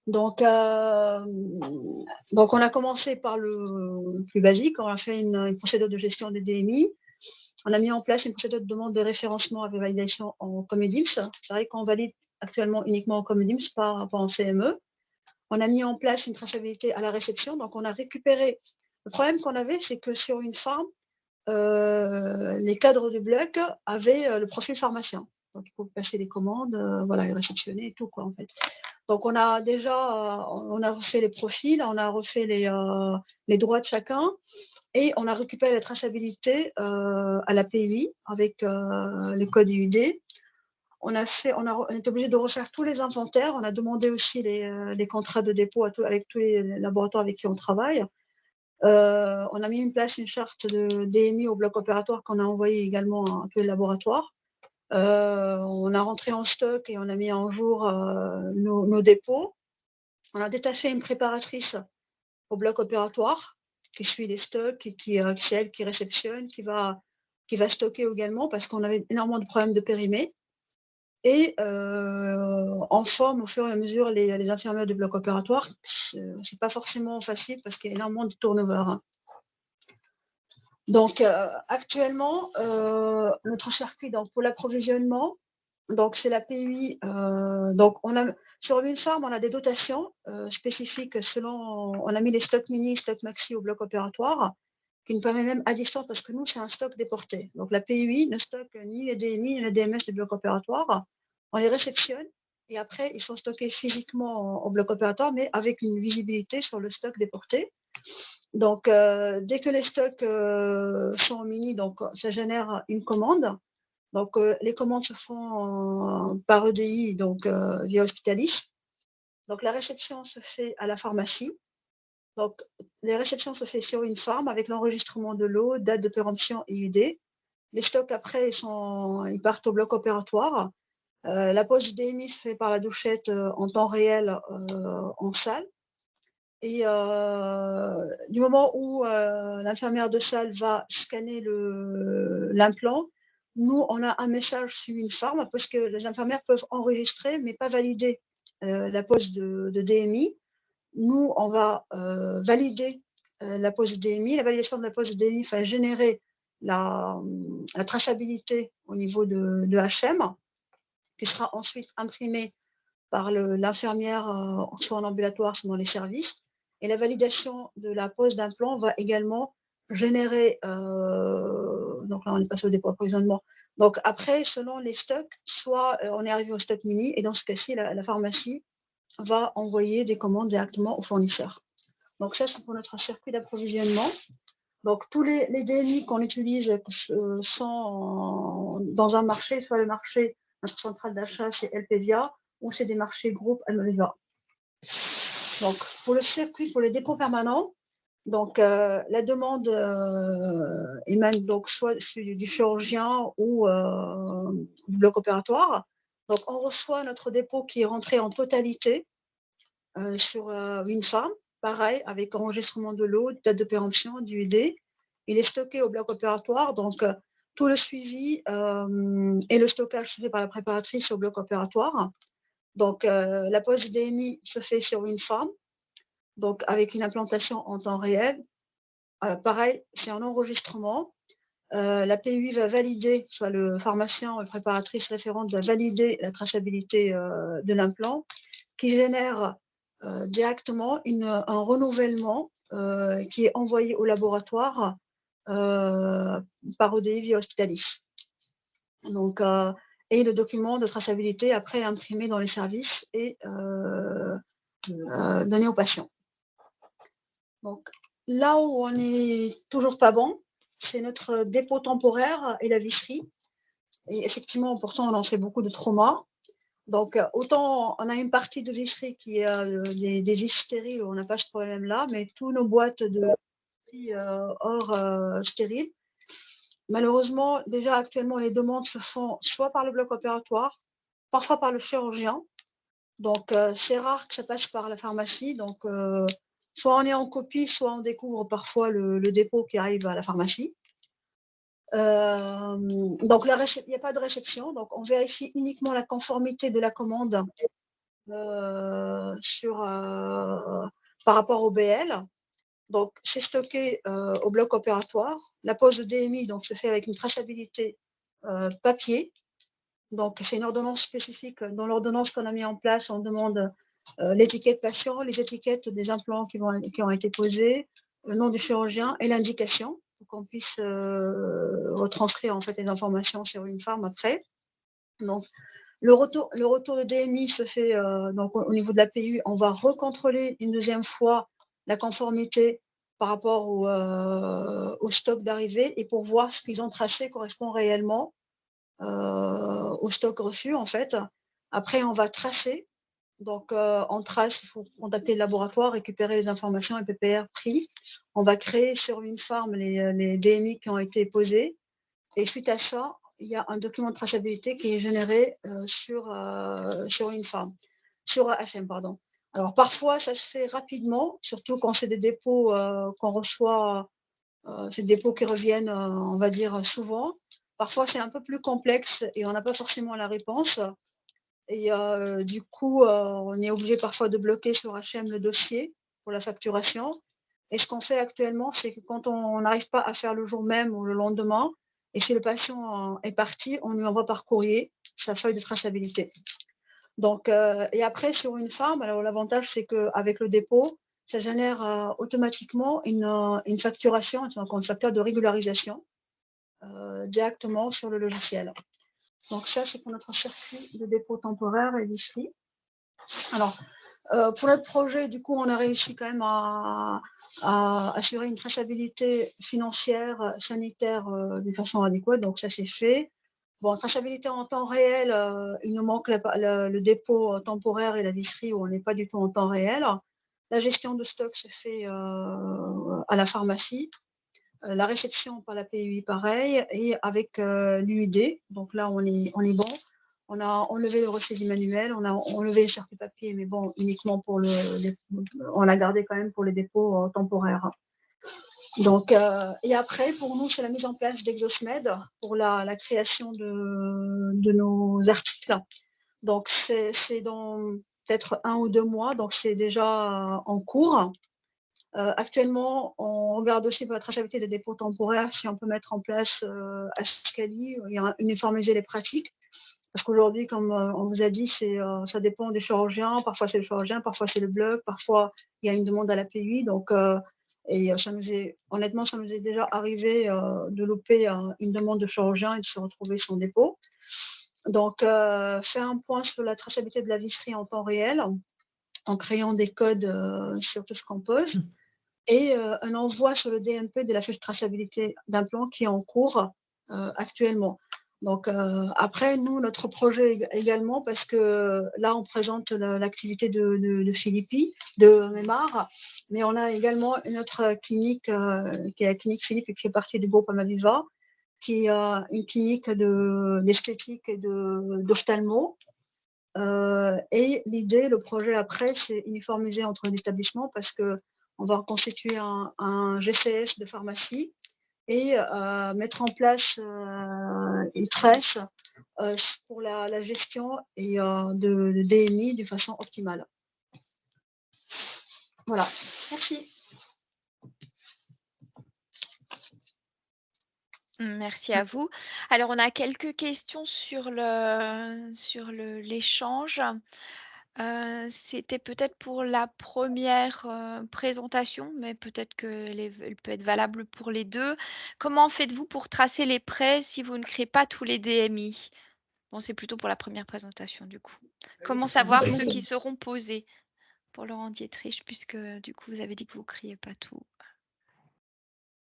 Donc, on a commencé par le plus basique. On a fait une procédure de gestion des DMI. On a mis en place une procédure de demande de référencement avec validation en Comedims. C'est vrai qu'on valide actuellement uniquement en Comedims, pas en CME. On a mis en place une traçabilité à la réception. Donc, on a récupéré. Le problème qu'on avait, c'est que sur une farm, les cadres du bloc avaient le profil pharmacien. Donc, il faut passer les commandes, voilà, et réceptionner et tout, quoi, en fait. Donc, on a refait les profils, on a refait les droits de chacun. Et on a récupéré la traçabilité à la PUI avec les codes IUD. On est obligé de refaire tous les inventaires. On a demandé aussi les contrats de dépôt avec tous les laboratoires avec qui on travaille. On a mis en place une charte de DMI au bloc opératoire qu'on a envoyé également à tous les laboratoires. On a rentré en stock et on a mis en jour nos dépôts. On a détaché une préparatrice au bloc opératoire qui suit les stocks et c'est elle qui réceptionne, qui va stocker également parce qu'on avait énormément de problèmes de périmés. Et on forme au fur et à mesure les infirmières du bloc opératoire. C'est pas forcément facile parce qu'il y a énormément de turnover. Hein. Donc actuellement, notre circuit pour l'approvisionnement, donc c'est la PUI. Donc sur une farm, on a des dotations spécifiques selon. On a mis les stocks mini, stocks maxi au bloc opératoire, qui nous permet même à distance parce que nous c'est un stock déporté. Donc la PUI ne stocke ni les DMI ni les DMS du bloc opératoire. On les réceptionne et après ils sont stockés physiquement au bloc opératoire, mais avec une visibilité sur le stock déporté. Donc, dès que les stocks sont en mini, donc ça génère une commande. Donc, les commandes se font par EDI, donc via Hospitalis. Donc, la réception se fait à la pharmacie. Donc, les réceptions se fait sur une farm avec l'enregistrement de lot, date de péremption et UD. Les stocks après, ils partent au bloc opératoire. La pose du DMI se fait par la douchette en temps réel en salle. Et du moment où l'infirmière de salle va scanner l'implant, nous, on a un message sur une farm parce que les infirmières peuvent enregistrer mais pas valider la pose de DMI. Nous, on va valider la pose de DMI. La validation de la pose de DMI va générer la traçabilité au niveau de HM qui sera ensuite imprimée par l'infirmière, soit en ambulatoire, soit dans les services. Et la validation de la pose d'implant va également générer, donc là on est passé au dépôt approvisionnement. Donc après, selon les stocks, soit on est arrivé au stock mini, et dans ce cas-ci, la pharmacie va envoyer des commandes directement au fournisseur. Donc ça, c'est pour notre circuit d'approvisionnement. Donc tous les DMI qu'on utilise sont dans un marché, soit le marché, notre centrale d'achat, c'est Elpevia, ou c'est des marchés groupes Almeva. Donc, pour le circuit, pour les dépôts permanents, donc la demande émane donc soit du chirurgien ou du bloc opératoire. Donc, on reçoit notre dépôt qui est rentré en totalité sur une farm, pareil, avec enregistrement de lot, date de péremption, du UD. Il est stocké au bloc opératoire, donc tout le suivi et le stockage se fait par la préparatrice au bloc opératoire. Donc, la pose du DMI se fait sur une farm, donc avec une implantation en temps réel. Pareil, c'est un enregistrement. La PUI va valider, soit le pharmacien ou la préparatrice référente va valider la traçabilité de l'implant, qui génère directement un renouvellement qui est envoyé au laboratoire par ODI via Hospitalis. Donc, et le document de traçabilité après imprimé dans les services et donné aux patients. Donc, là où on n'est toujours pas bon, c'est notre dépôt temporaire et la visserie. Et effectivement, pourtant, on en fait beaucoup de traumas. Donc, autant on a une partie de visserie qui est des vis stériles, où on n'a pas ce problème-là, mais toutes nos boîtes de hors stériles, malheureusement, déjà actuellement, les demandes se font soit par le bloc opératoire, parfois par le chirurgien. Donc, c'est rare que ça passe par la pharmacie. Donc, soit on est en copie, soit on découvre parfois le dépôt qui arrive à la pharmacie. Donc, il n'y a pas de réception. Donc, on vérifie uniquement la conformité de la commande par rapport au BL. Donc, c'est stocké au bloc opératoire. La pose de DMI donc, se fait avec une traçabilité papier. Donc, c'est une ordonnance spécifique. Dans l'ordonnance qu'on a mis en place, on demande l'étiquette patient, les étiquettes des implants qui ont été posés, le nom du chirurgien et l'indication pour qu'on puisse retranscrire en fait les informations sur une farm après. Donc, le retour de DMI se fait donc, au niveau de la PU. On va recontrôler une deuxième fois la conformité par rapport au stock d'arrivée et pour voir ce qu'ils ont tracé correspond réellement au stock reçu en fait. Après, on va tracer. Donc, on trace, il faut contacter le laboratoire, récupérer les informations et PPR pris. On va créer sur une farm les DMI qui ont été posés. Et suite à ça, il y a un document de traçabilité qui est généré sur une farm, sur HM, pardon. Alors, parfois, ça se fait rapidement, surtout quand c'est des dépôts qu'on reçoit, c'est des dépôts qui reviennent, on va dire, souvent. Parfois, c'est un peu plus complexe et on n'a pas forcément la réponse. Et du coup, on est obligé parfois de bloquer sur HM le dossier pour la facturation. Et ce qu'on fait actuellement, c'est que quand on n'arrive pas à faire le jour même ou le lendemain, et si le patient est parti, on lui envoie par courrier sa feuille de traçabilité. Donc, et après, sur une farm, alors l'avantage, c'est qu'avec le dépôt, ça génère automatiquement une facturation, donc un facteur de régularisation directement sur le logiciel. Donc ça, c'est pour notre circuit de dépôt temporaire et d'ISRI. Alors, pour notre projet, du coup, on a réussi quand même à assurer une traçabilité financière, sanitaire de façon adéquate. Donc ça, c'est fait. Bon, traçabilité en temps réel, il nous manque le dépôt temporaire et la visserie où on n'est pas du tout en temps réel. La gestion de stock se fait à la pharmacie. La réception par la PUI, pareil, et avec l'UID. Donc là, on est bon. On a enlevé le ressaisie manuel, on a enlevé le circuit papier, mais bon, uniquement pour on l'a gardé quand même pour les dépôts temporaires. Donc, et après, pour nous, c'est la mise en place d'Exosmed pour la création de nos articles. Donc, c'est dans peut-être 1 ou 2 mois, donc c'est déjà en cours. Actuellement, on regarde aussi pour la traçabilité des dépôts temporaires si on peut mettre en place Ascali et uniformiser les pratiques. Parce qu'aujourd'hui, comme on vous a dit, ça dépend des chirurgiens. Parfois, c'est le chirurgien, parfois, c'est le bloc, parfois, il y a une demande à la PUI. Donc, et honnêtement, ça nous est déjà arrivé de louper une demande de chirurgien et de se retrouver sans dépôt. Donc, faire un point sur la traçabilité de la visserie en temps réel en créant des codes sur tout ce qu'on pose. Et un envoi sur le DMP de la fiche de traçabilité d'implant qui est en cours actuellement. Donc après, nous, notre projet également, parce que là, on présente l'activité de Philippi, de Mémar, mais on a également une autre clinique qui est la clinique Philippe et qui fait partie du groupe Amaviva, qui est une clinique d'esthétique et d'ophtalmo. Et l'idée, le projet après, c'est uniformiser entre les établissements parce que on va constituer un GCS de pharmacie et mettre en place ITRES pour la gestion et de DMI de façon optimale. Voilà, merci. Merci à vous. Alors, on a quelques questions sur l'échange. C'était peut-être pour la première présentation, mais peut-être qu'elle peut être valable pour les deux. Comment faites-vous pour tracer les prêts si vous ne créez pas tous les DMI? Bon, c'est plutôt pour la première présentation, du coup. Comment savoir ceux qui seront posés pour Laurent Dietrich, puisque du coup, vous avez dit que vous ne créez pas tout?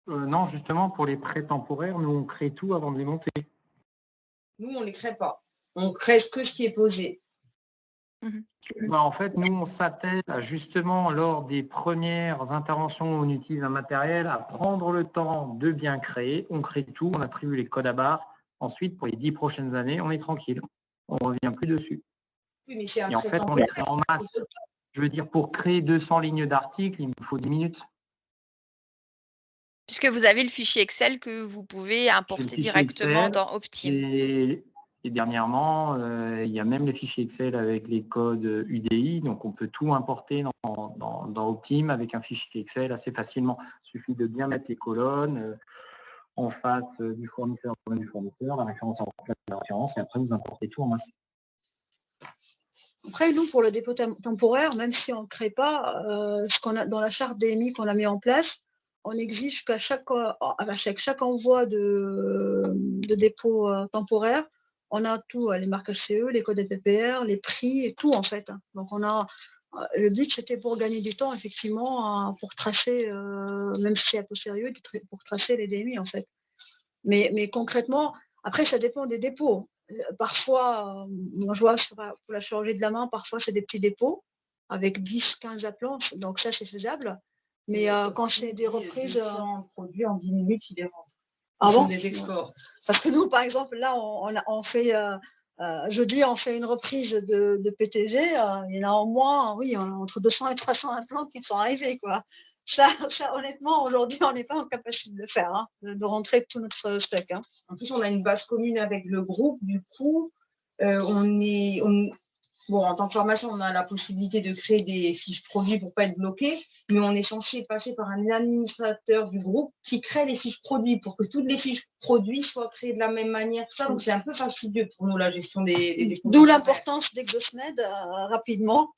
Non, justement, pour les prêts temporaires, nous, on crée tout avant de les monter. Nous, on ne les crée pas. On crée que ce qui est posé. En fait, nous, on s'attelle justement lors des premières interventions où on utilise un matériel à prendre le temps de bien créer. On crée tout, on attribue les codes à barres. Ensuite, pour les 10 prochaines années, on est tranquille. On ne revient plus dessus. Oui, mais c'est un et en fait, on les crée en masse. Je veux dire, pour créer 200 lignes d'articles, il me faut 10 minutes. Puisque vous avez le fichier Excel que vous pouvez importer directement Excel, dans Optime. Et dernièrement, il y a même les fichiers Excel avec les codes UDI, donc on peut tout importer dans Optime avec un fichier Excel assez facilement. Il suffit de bien mettre les colonnes en face du fournisseur, la référence en place de la référence, et après vous importez tout en masse. Après, nous, pour le dépôt temporaire, même si on ne crée pas, ce qu'on a dans la charte DMI qu'on a mis en place, on exige qu'à chaque envoi de dépôt temporaire, on a tout, les marques HCE, les codes PPR, les prix et tout en fait. Donc le but c'était pour gagner du temps effectivement, pour tracer, même si c'est un peu sérieux, pour tracer les DMI en fait. Mais concrètement, après ça dépend des dépôts. Parfois, moi je vois pour la chirurgie de la main, parfois c'est des petits dépôts avec 10-15 implants, donc ça c'est faisable. Mais quand c'est des reprises. 200 produits en 10 minutes, ils les rentrent. Ah bon? Des exports. Parce que nous, par exemple, là, on fait jeudi, on fait une reprise de PTG. Il y en a au moins, oui, entre 200 et 300 implants qui sont arrivés, quoi. Ça, honnêtement, aujourd'hui, on n'est pas en capacité de le faire, hein, de rentrer tout notre stock. Hein. En plus, on a une base commune avec le groupe. Du coup, bon, en tant que formation, on a la possibilité de créer des fiches produits pour pas être bloqué, mais on est censé passer par un administrateur du groupe qui crée les fiches produits pour que toutes les fiches produits soient créées de la même manière. Ça, donc c'est un peu fastidieux pour nous, la gestion des D'où l'importance d'Exosmed, rapidement.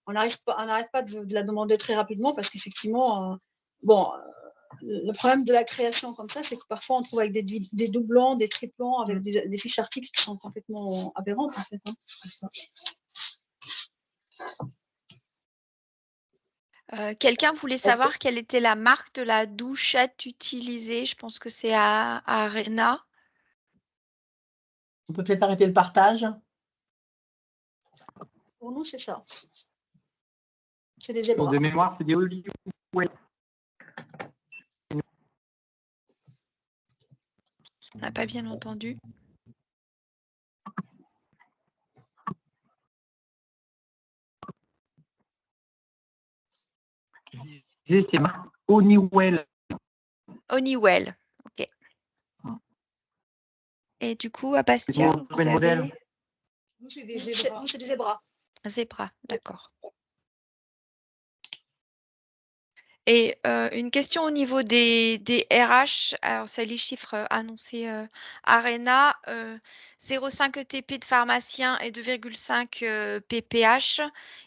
On n'arrête pas de la demander très rapidement parce qu'effectivement, le problème de la création comme ça, c'est que parfois on trouve avec des doublons, des triplons, avec des fiches articles qui sont complètement aberrantes, en fait. Hein. Quelqu'un voulait savoir quelle était la marque de la douchette utilisée. Je pense que c'est à Arena. On peut peut-être arrêter le partage. Pour nous, c'est ça. C'est des zébras. De mémoire, c'est des Honeywell. On n'a pas bien entendu. C'est marque Honeywell. Honeywell, ok. Et du coup, à Bastia, vous avez... modèle. Nous, c'est des zébras. C'est des zébras. Zébra, d'accord. Et une question au niveau des RH, alors c'est les chiffres annoncés Arena, 0,5 ETP de pharmacien et 2,5 PPH.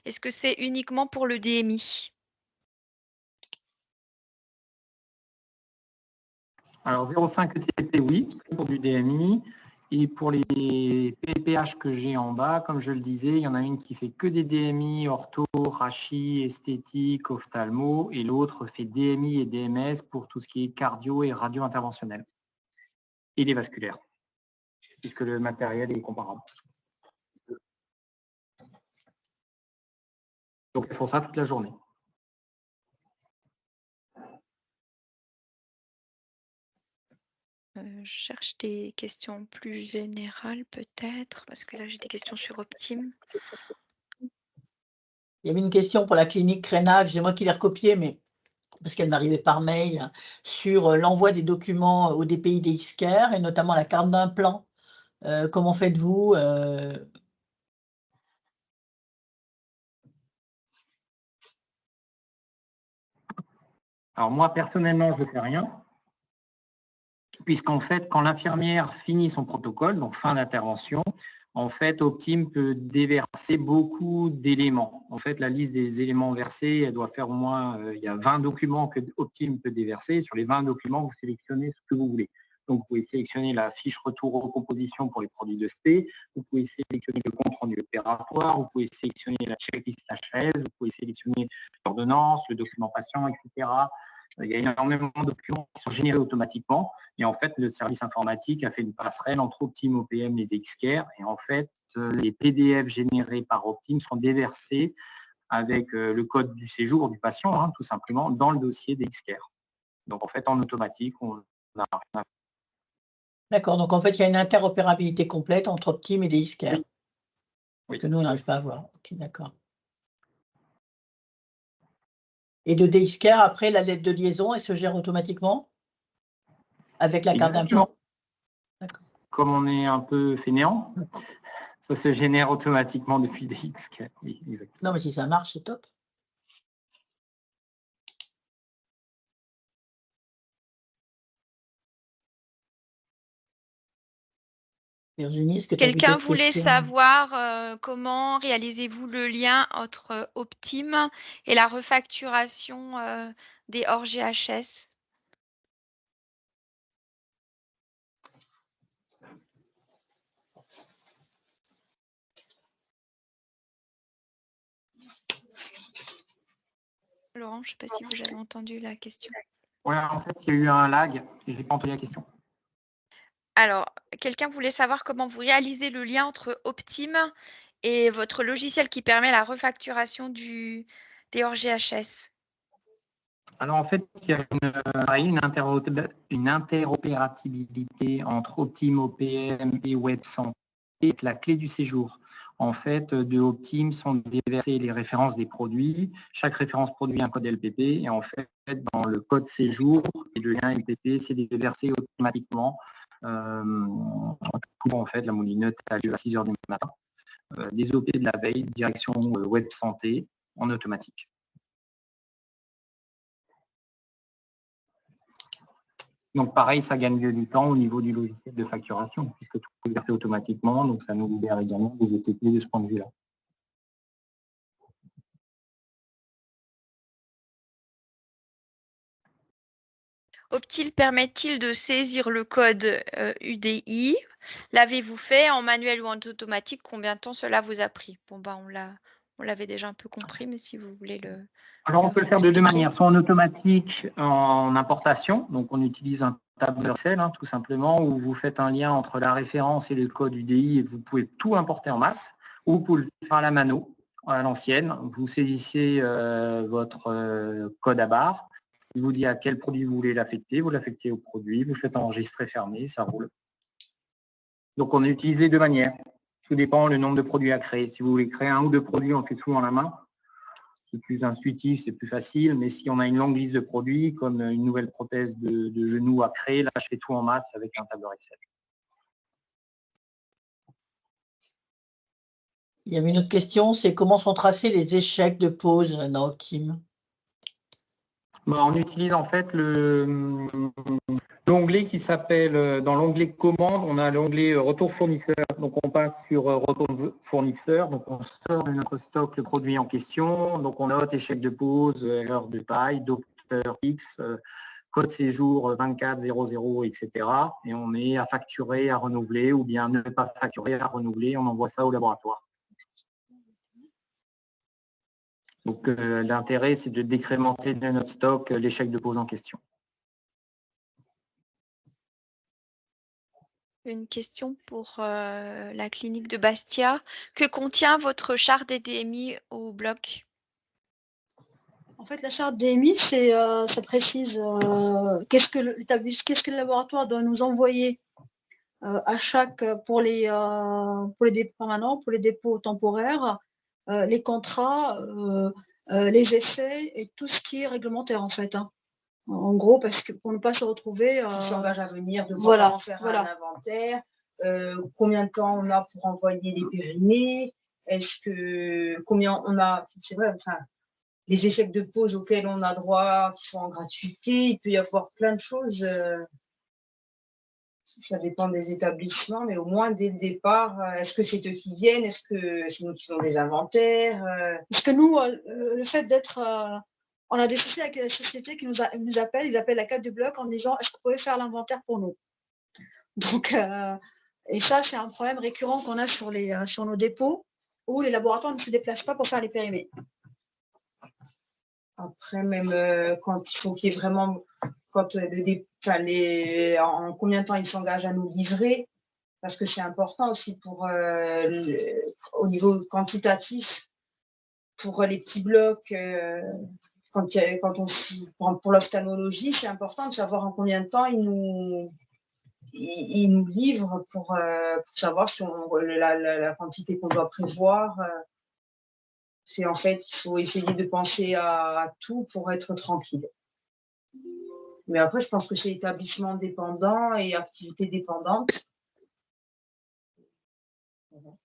Est-ce que c'est uniquement pour le DMI? Alors 0,5 ETP, oui, pour du DMI. Et pour les PPH que j'ai en bas, comme je le disais, il y en a une qui fait que des DMI, ortho, rachis, esthétique, ophtalmo, et l'autre fait DMI et DMS pour tout ce qui est cardio et radio-interventionnel. Et les vasculaires, puisque le matériel est comparable. Donc c'est pour ça toute la journée. Je cherche des questions plus générales peut-être, parce que là j'ai des questions sur Optime. Il y avait une question pour la clinique Crénac, c'est moi qui l'ai recopiée, mais parce qu'elle m'arrivait par mail, sur l'envoi des documents au DPI DXCare et notamment la carte d'implant. Comment faites-vous Alors moi, personnellement, je ne fais rien, puisqu'en fait, quand l'infirmière finit son protocole, donc fin d'intervention, en fait, Optime peut déverser beaucoup d'éléments. En fait, la liste des éléments versés, elle doit faire au moins, il y a 20 documents que Optime peut déverser. Sur les 20 documents, vous sélectionnez ce que vous voulez. Donc, vous pouvez sélectionner la fiche retour recomposition pour les produits de ST, vous pouvez sélectionner le compte rendu opératoire, vous pouvez sélectionner la checklist HAS, vous pouvez sélectionner l'ordonnance, le document patient, etc. Il y a énormément de documents qui sont générés automatiquement. Et en fait, le service informatique a fait une passerelle entre Optime, OPM et DXCare. Et en fait, les PDF générés par Optime sont déversés avec le code du séjour du patient, hein, tout simplement, dans le dossier DXCare. Donc, en fait, en automatique, on a... D'accord, donc en fait, il y a une interopérabilité complète entre Optime et DXCare. Oui. Parce que nous, on n'arrive pas à voir. Ok, d'accord. Et de DXCare, après, la lettre de liaison, elle se gère automatiquement avec la carte d'implant. D'accord. Comme on est un peu fainéant, ça se génère automatiquement depuis DXCare. Oui, exactement. Non, mais si ça marche, c'est top. Virginie, est-ce que tu as Quelqu'un voulait savoir comment réalisez-vous le lien entre Optime et la refacturation des hors GHS? Laurent, je ne sais pas si vous avez entendu la question. Oui, en fait, il y a eu un lag et je n'ai pas entendu la question. Alors, quelqu'un voulait savoir comment vous réalisez le lien entre Optime et votre logiciel qui permet la refacturation des hors GHS. Alors, en fait, il y a une interopérabilité entre Optime, OPM et WebSense. la clé du séjour. En fait, de Optime sont déversées les références des produits. Chaque référence produit un code LPP et en fait, dans le code séjour et le lien LPP, c'est déversé automatiquement. En fait, la moulinette a lieu à 6 h du matin. Des OP de la veille, direction web santé en automatique. Donc pareil, ça gagne du temps au niveau du logiciel de facturation, puisque tout est versé automatiquement, donc ça nous libère également des ETP de ce point de vue-là. Optile permet-il de saisir le code UDI? L'avez-vous fait en manuel ou en automatique? Combien de temps cela vous a pris? Bon, bah, on l'avait déjà un peu compris, mais si vous voulez le... Alors, on peut le faire de deux manières, soit en automatique, en importation, donc on utilise un tableur Excel, tout simplement, où vous faites un lien entre la référence et le code UDI et vous pouvez tout importer en masse, ou vous pouvez le faire à la mano, à l'ancienne. Vous saisissez votre code à barre, il vous dit à quel produit vous voulez l'affecter, vous l'affectez au produit, vous faites enregistrer, fermer, ça roule. Donc, on utilise les deux manières. Tout dépend le nombre de produits à créer. Si vous voulez créer un ou deux produits, on fait tout en la main. C'est plus intuitif, c'est plus facile, mais si on a une longue liste de produits, comme une nouvelle prothèse de genou à créer, là, je fais tout en masse avec un tableur Excel. Il y avait une autre question, c'est comment sont tracés les échecs de pause dans Optime? On utilise en fait l'onglet qui s'appelle, dans l'onglet commande, on a l'onglet retour fournisseur. Donc on passe sur retour fournisseur, donc on sort de notre stock le produit en question, donc on note échec de pause, erreur de taille, docteur X, code séjour 2400, etc. Et on met à facturer, à renouveler, ou bien ne pas facturer, à renouveler, on envoie ça au laboratoire. Donc l'intérêt, c'est de décrémenter de notre stock l'échec de pause en question. Une question pour la clinique de Bastia. Que contient votre charte des DMI au bloc? En fait, la charte DMI, ça précise qu'est-ce que le laboratoire doit nous envoyer à chaque pour les dépôts permanents, pour les dépôts temporaires, les contrats, les essais et tout ce qui est réglementaire en fait. En gros, parce que pour ne pas se retrouver. Qui s'engage à venir, de faire un inventaire, combien de temps on a pour envoyer les périnées, combien on a, c'est vrai, enfin, les échecs de pause auxquels on a droit, qui sont en gratuité, il peut y avoir plein de choses. Ça dépend des établissements, mais au moins dès le départ, est-ce que c'est eux qui viennent? Est-ce que c'est nous qui faisons des inventaires? Parce que nous, le fait d'être... on a des sociétés avec les sociétés qui nous appellent, ils appellent la cadre du bloc en disant est-ce que vous pouvez faire l'inventaire pour nous? Donc, et ça, c'est un problème récurrent qu'on a sur nos dépôts où les laboratoires ne se déplacent pas pour faire les périmés. Après, même quand il faut qu'il y ait vraiment, en combien de temps ils s'engagent à nous livrer, parce que c'est important aussi pour au niveau quantitatif, pour les petits blocs, pour l'ophtalmologie, c'est important de savoir en combien de temps ils nous livrent pour savoir si la quantité qu'on doit prévoir. C'est en fait, il faut essayer de penser à tout pour être tranquille. Mais après, je pense que c'est établissement dépendant et activité dépendante. Voilà.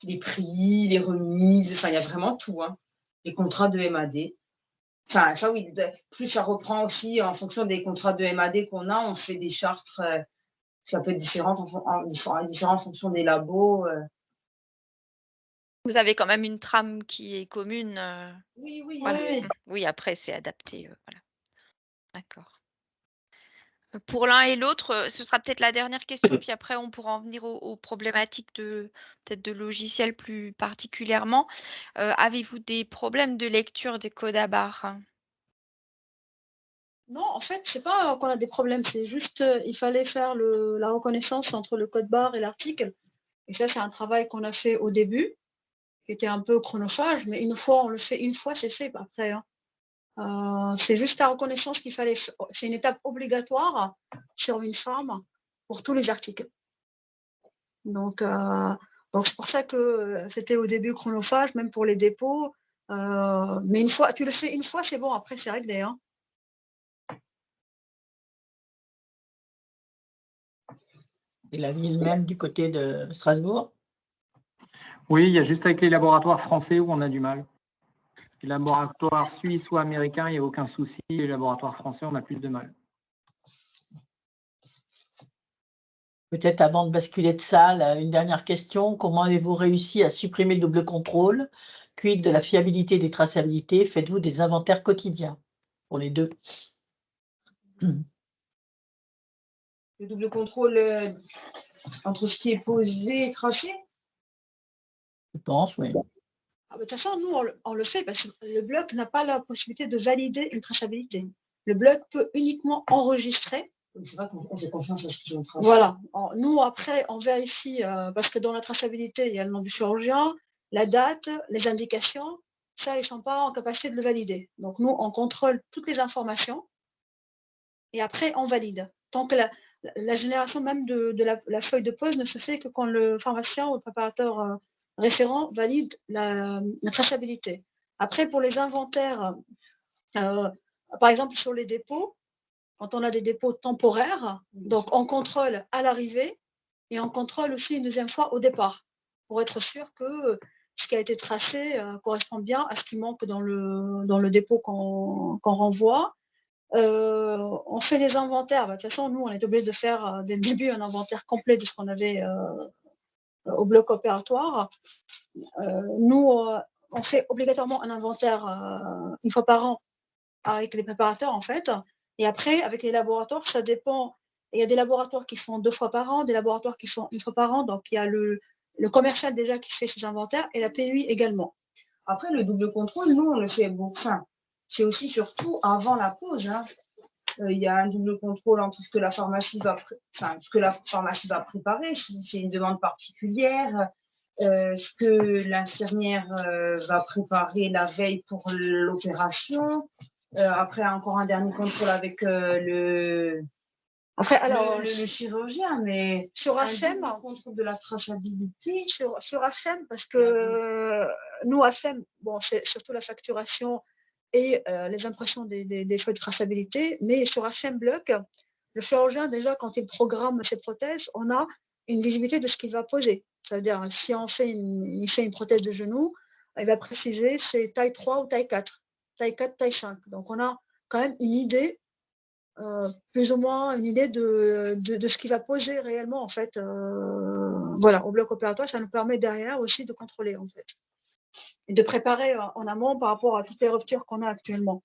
Les prix, les remises, enfin, il y a vraiment tout. Les contrats de MAD. Enfin, ça oui, plus ça reprend aussi en fonction des contrats de MAD qu'on a, on fait des chartes, ça peut être différent en fonction des labos. Vous avez quand même une trame qui est commune. Oui. Oui, après, c'est adapté. Voilà. D'accord. Pour l'un et l'autre, ce sera peut-être la dernière question, puis après, on pourra en venir aux problématiques peut-être de logiciels plus particulièrement. Avez-vous des problèmes de lecture des codes à barres? Non, en fait, c'est pas qu'on a des problèmes, c'est juste il fallait faire la reconnaissance entre le code barre et l'article. Et ça, c'est un travail qu'on a fait au début, qui était un peu chronophage, mais une fois on le fait, une fois c'est fait après. C'est juste la reconnaissance qu'il fallait. C'est une étape obligatoire sur une femme pour tous les articles. Donc c'est pour ça que c'était au début chronophage, même pour les dépôts. Mais une fois, tu le fais une fois, c'est bon, après c'est réglé. Hein. Et la ville même du côté de Strasbourg? Oui, il y a juste avec les laboratoires français où on a du mal. Les laboratoires suisses ou américains, il n'y a aucun souci. Les laboratoires français, on a plus de mal. Peut-être avant de basculer de salle, une dernière question. Comment avez-vous réussi à supprimer le double contrôle? Quid de la fiabilité et des traçabilités? Faites-vous des inventaires quotidiens pour les deux? Le double contrôle entre ce qui est posé et tracé? Je pense, oui. De toute façon, nous, on le fait parce que le bloc n'a pas la possibilité de valider une traçabilité. Le bloc peut uniquement enregistrer. C'est vrai qu'on fait confiance à ce qu'ils ont tracé. Voilà. Nous, après, on vérifie, parce que dans la traçabilité, il y a le nom du chirurgien, la date, les indications. Ça, ils ne sont pas en capacité de le valider. Donc, nous, on contrôle toutes les informations et après, on valide. Tant que la génération même de la feuille de pose ne se fait que quand le pharmacien ou le préparateur référent valide la traçabilité. Après, pour les inventaires, par exemple sur les dépôts, quand on a des dépôts temporaires, donc on contrôle à l'arrivée et on contrôle aussi une deuxième fois au départ pour être sûr que ce qui a été tracé correspond bien à ce qui manque dans le dépôt qu'on renvoie. On fait les inventaires. De toute façon, nous, on est obligé de faire dès le début un inventaire complet de ce qu'on avait au bloc opératoire. Nous, on fait obligatoirement un inventaire une fois par an avec les préparateurs, en fait. Et après, avec les laboratoires, ça dépend. Il y a des laboratoires qui font 2 fois par an, des laboratoires qui font 1 fois par an. Donc, il y a le commercial déjà qui fait ses inventaires et la PUI également. Après, le double contrôle, nous, on le fait beaucoup. Enfin, c'est aussi surtout avant la pause. Hein. Il y a un double contrôle entre ce que la pharmacie va, préparer, si c'est une demande particulière, ce que l'infirmière va préparer la veille pour l'opération. Après, encore un dernier contrôle avec le chirurgien, mais sur AFEM, contrôle de la traçabilité. Sur AFEM, parce que nous, AFEM, bon, c'est surtout la facturation et les impressions des feuilles de traçabilité, mais sur AFEM Bloc, le chirurgien, déjà, quand il programme ses prothèses, on a une visibilité de ce qu'il va poser. C'est-à-dire, si il fait une prothèse de genou, il va préciser c'est taille 3 ou taille 4, taille 4, taille 5. Donc, on a quand même une idée, plus ou moins une idée de ce qu'il va poser réellement, en fait. Voilà, au bloc opératoire, ça nous permet derrière aussi de contrôler, en fait. Et de préparer en amont par rapport à toutes les ruptures qu'on a actuellement.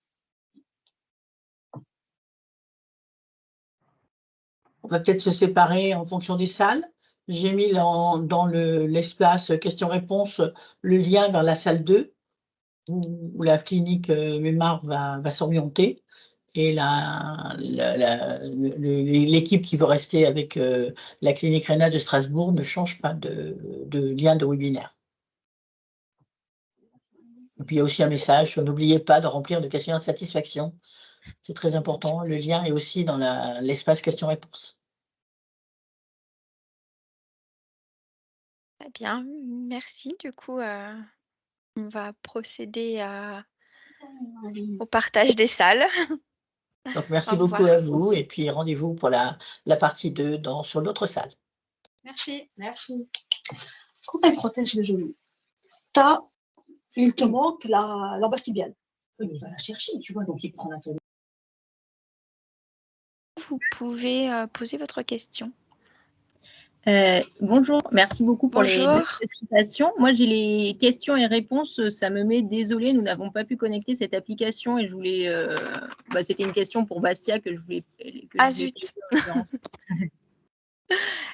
On va peut-être se séparer en fonction des salles. J'ai mis dans l'espace questions-réponses le lien vers la salle 2 où la clinique Mémar va s'orienter et l'équipe qui veut rester avec la clinique Réna de Strasbourg ne change pas de lien de webinaire. Et puis il y a aussi un message, n'oubliez pas de remplir le questionnaire de satisfaction. C'est très important. Le lien est aussi dans l'espace questions-réponses. Très bien, merci. Du coup, on va procéder au partage des salles. Donc merci Au beaucoup revoir. à vous et puis rendez-vous pour la partie 2 sur l'autre salle. Merci. Quand tu as une prothèse de genou, il te manque l'ambastibiale. Il va la chercher, tu vois, donc il prend la tête. Vous pouvez poser votre question. Bonjour, merci beaucoup pour les Bonjour. explications. Moi, j'ai les questions et réponses. Ça me met désolée, nous n'avons pas pu connecter cette application et je voulais. C'était une question pour Bastia que je voulais. Zut.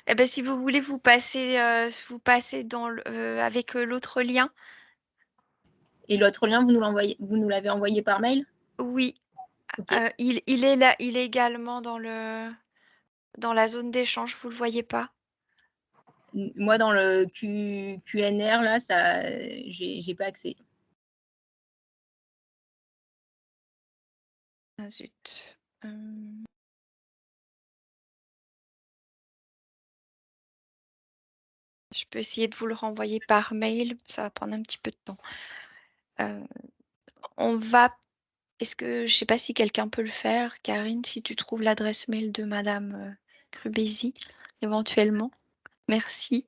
Eh ben, si vous voulez, vous passez avec l'autre lien. Et l'autre lien, vous nous l'avez envoyé par mail? Oui. Okay. Il est là, il est également dans la zone d'échange, vous le voyez pas? Moi, dans le QNR, là, j'ai pas accès. Ah zut. Je peux essayer de vous le renvoyer par mail, ça va prendre un petit peu de temps. Est-ce que, je ne sais pas si quelqu'un peut le faire, Karine, si tu trouves l'adresse mail de Madame Krubesi, éventuellement. Merci.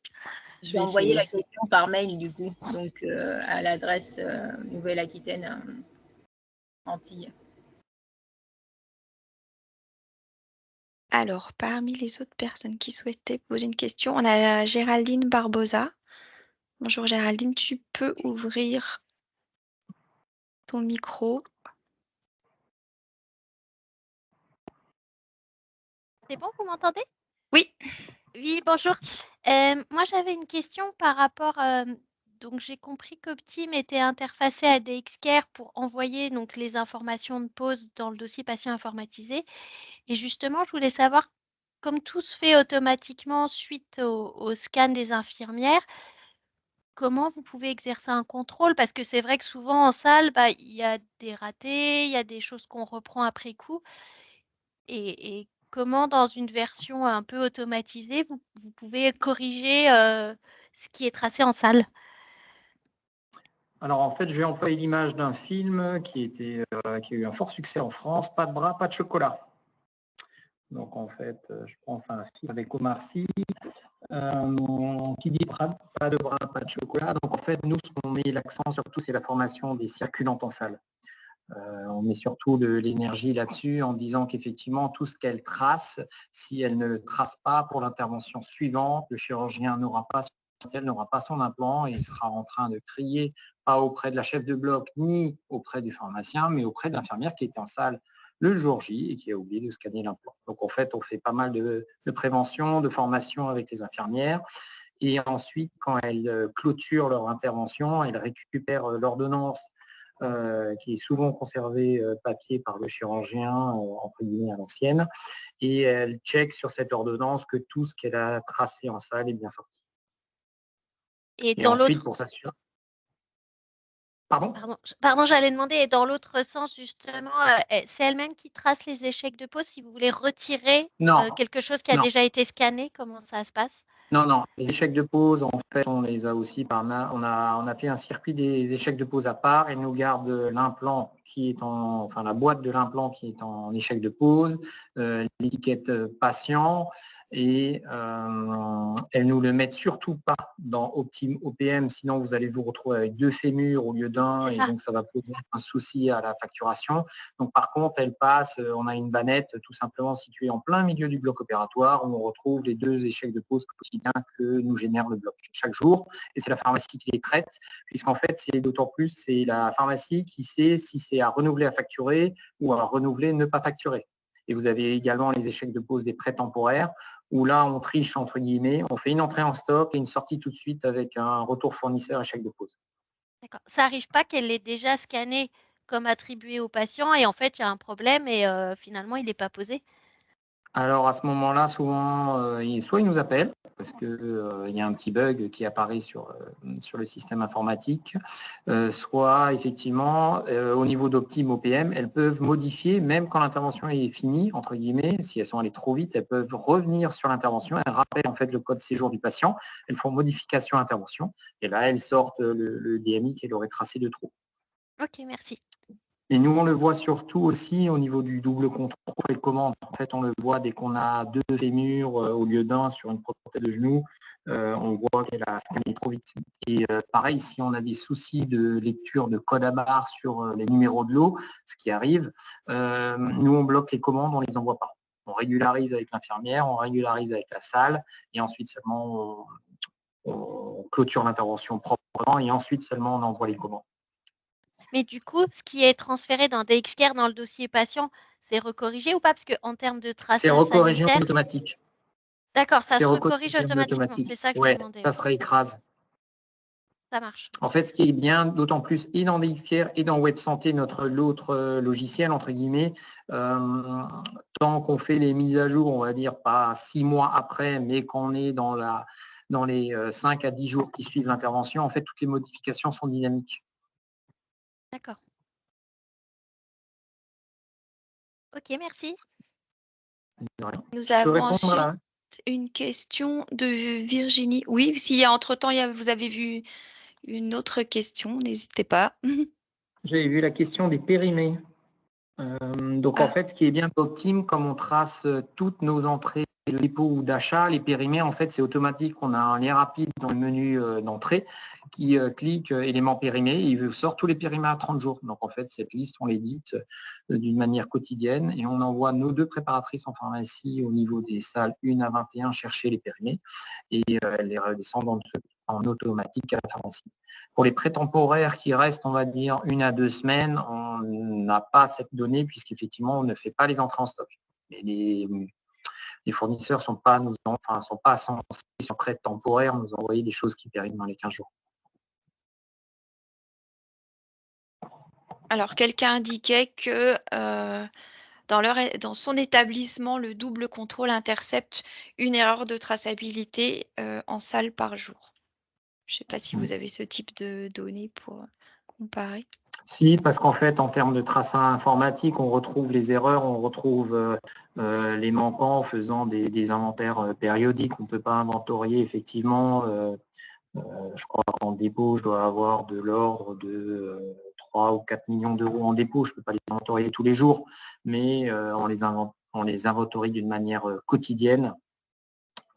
Je Je vais vais envoyer la essayer. question par mail du coup, donc à l'adresse Nouvelle-Aquitaine Antilles. Alors, parmi les autres personnes qui souhaitaient poser une question, on a Géraldine Barbosa. Bonjour Géraldine, tu peux ouvrir ton micro. C'est bon, vous m'entendez? Oui. Oui, bonjour. Moi, j'avais une question par rapport. Donc, j'ai compris qu'Optim était interfacé à DXCare pour envoyer donc, les informations de pause dans le dossier patient informatisé. Et justement, je voulais savoir, comme tout se fait automatiquement suite au scan des infirmières, comment vous pouvez exercer un contrôle? Parce que c'est vrai que souvent en salle, bah, il y a des ratés, il y a des choses qu'on reprend après coup. Et comment dans une version un peu automatisée, vous pouvez corriger ce qui est tracé en salle? Alors en fait, je vais employer l'image d'un film qui a eu un fort succès en France, Pas de bras, pas de chocolat. Donc en fait, je pense à un film avec Omar Sy qui dit pas de bras, pas de chocolat. Donc en fait, nous, ce qu'on met l'accent surtout, c'est la formation des circulantes en salle. On met surtout de l'énergie là-dessus en disant qu'effectivement, tout ce qu'elle trace, si elle ne le trace pas pour l'intervention suivante, le chirurgien n'aura pas son implant et il sera en train de crier, pas auprès de la chef de bloc ni auprès du pharmacien, mais auprès de l'infirmière qui était en salle le jour J et qui a oublié de scanner l'implant. Donc en fait, on fait pas mal de prévention, de formation avec les infirmières. Et ensuite, quand elles clôturent leur intervention, elles récupèrent l'ordonnance qui est souvent conservée papier par le chirurgien, entre guillemets à l'ancienne, et elle check sur cette ordonnance que tout ce qu'elle a tracé en salle est bien sorti. Et Et dans ensuite, l'autre, pour s'assurer. Pardon? pardon, j'allais demander, et dans l'autre sens, justement, c'est elle-même qui trace les échecs de pause. Si vous voulez retirer Non, quelque chose qui a non. déjà été scanné, comment ça se passe? Non, non, les échecs de pause, en fait, on les a aussi par main. On a fait un circuit des échecs de pause à part. Elle nous garde l'implant qui est enfin la boîte de l'implant qui est en échec de pause, l'étiquette patient, et elles nous le mettent surtout pas dans Optim OPM, sinon vous allez vous retrouver avec 2 fémurs au lieu d'un, et donc ça va poser un souci à la facturation. Donc par contre, elle passe, on a une bannette tout simplement située en plein milieu du bloc opératoire où on retrouve les 2 échecs de pause quotidiens que nous génère le bloc chaque jour. Et c'est la pharmacie qui les traite, puisqu'en fait, c'est d'autant plus, c'est la pharmacie qui sait si c'est à renouveler à facturer ou à renouveler ne pas facturer. Et vous avez également les échecs de pause des prêts temporaires, où là, on triche, entre guillemets, on fait une entrée en stock et une sortie tout de suite avec un retour fournisseur échec de pause. D'accord. Ça n'arrive pas qu'elle l'ait déjà scanné comme attribué au patient et en fait, il y a un problème et finalement, il n'est pas posé? Alors à ce moment-là, souvent, soit ils nous appellent parce qu'il y a un petit bug qui apparaît sur le système informatique, soit effectivement, au niveau d'Optim OPM, elles peuvent modifier, même quand l'intervention est finie, entre guillemets, si elles sont allées trop vite, elles peuvent revenir sur l'intervention, elles rappellent en fait le code séjour du patient, elles font modification intervention, et là, elles sortent le DMI qu'elle aurait tracé de trop. Ok, merci. Et nous, on le voit surtout aussi au niveau du double contrôle et commande. En fait, on le voit dès qu'on a 2 fémurs au lieu d'un sur une prothèse de genou, on voit qu'elle a scanné trop vite. Et pareil, si on a des soucis de lecture de code à barre sur les numéros de lot, ce qui arrive, nous, on bloque les commandes, on ne les envoie pas. On régularise avec l'infirmière, on régularise avec la salle, et ensuite seulement on clôture l'intervention proprement, et ensuite seulement on envoie les commandes. Mais du coup, ce qui est transféré dans DXCare dans le dossier patient, c'est recorrigé ou pas? Parce qu'en termes de C'est traçage recorrigé en sanitaire, automatique. d'accord, ça C'est se recorrige recorrigé en automatiquement. C'est automatique. ça que je Ouais, demandais. ça se réécrase. Ça marche. En fait, ce qui est bien, d'autant plus et dans DXCare et dans Web Santé, l'autre logiciel, entre guillemets, tant qu'on fait les mises à jour, on va dire pas 6 mois après, mais qu'on est dans les 5 à 10 jours qui suivent l'intervention, en fait, toutes les modifications sont dynamiques. D'accord. Ok, merci. De rien. Nous Je peux avons répondre ensuite à... une question de Virginie. Oui, si entre-temps, vous avez vu une autre question, n'hésitez pas. J'avais vu la question des périmés. Donc, en Ah. fait, ce qui est bien d'Optime, comme on trace toutes nos entrées de dépôt ou d'achat, les périmés, en fait, c'est automatique. On a un lien rapide dans le menu d'entrée qui clique éléments périmés. Il sort tous les périmés à 30 jours. Donc, en fait, cette liste, on l'édite d'une manière quotidienne et on envoie nos 2 préparatrices en pharmacie au niveau des salles 1 à 21 chercher les périmés et elles les redescendent en automatique à la pharmacie. Pour les prêts temporaires qui restent, on va dire 1 à 2 semaines, on n'a pas cette donnée puisqu'effectivement, on ne fait pas les entrées en stock. Mais les fournisseurs ne sont pas censés sur prêt temporaire nous envoyer des choses qui périment dans les 15 jours. Alors, quelqu'un indiquait que dans son établissement, le double contrôle intercepte une erreur de traçabilité en salle par jour. Je ne sais pas si vous avez ce type de données pour comparer. Si, parce qu'en fait, en termes de traçage informatique, on retrouve les erreurs, on retrouve les manquants en faisant des inventaires périodiques. On ne peut pas inventorier effectivement. Je crois qu'en dépôt, je dois avoir de l'ordre de 3 ou 4 millions d'euros en dépôt. Je ne peux pas les inventorier tous les jours, mais on les inventorie d'une manière quotidienne,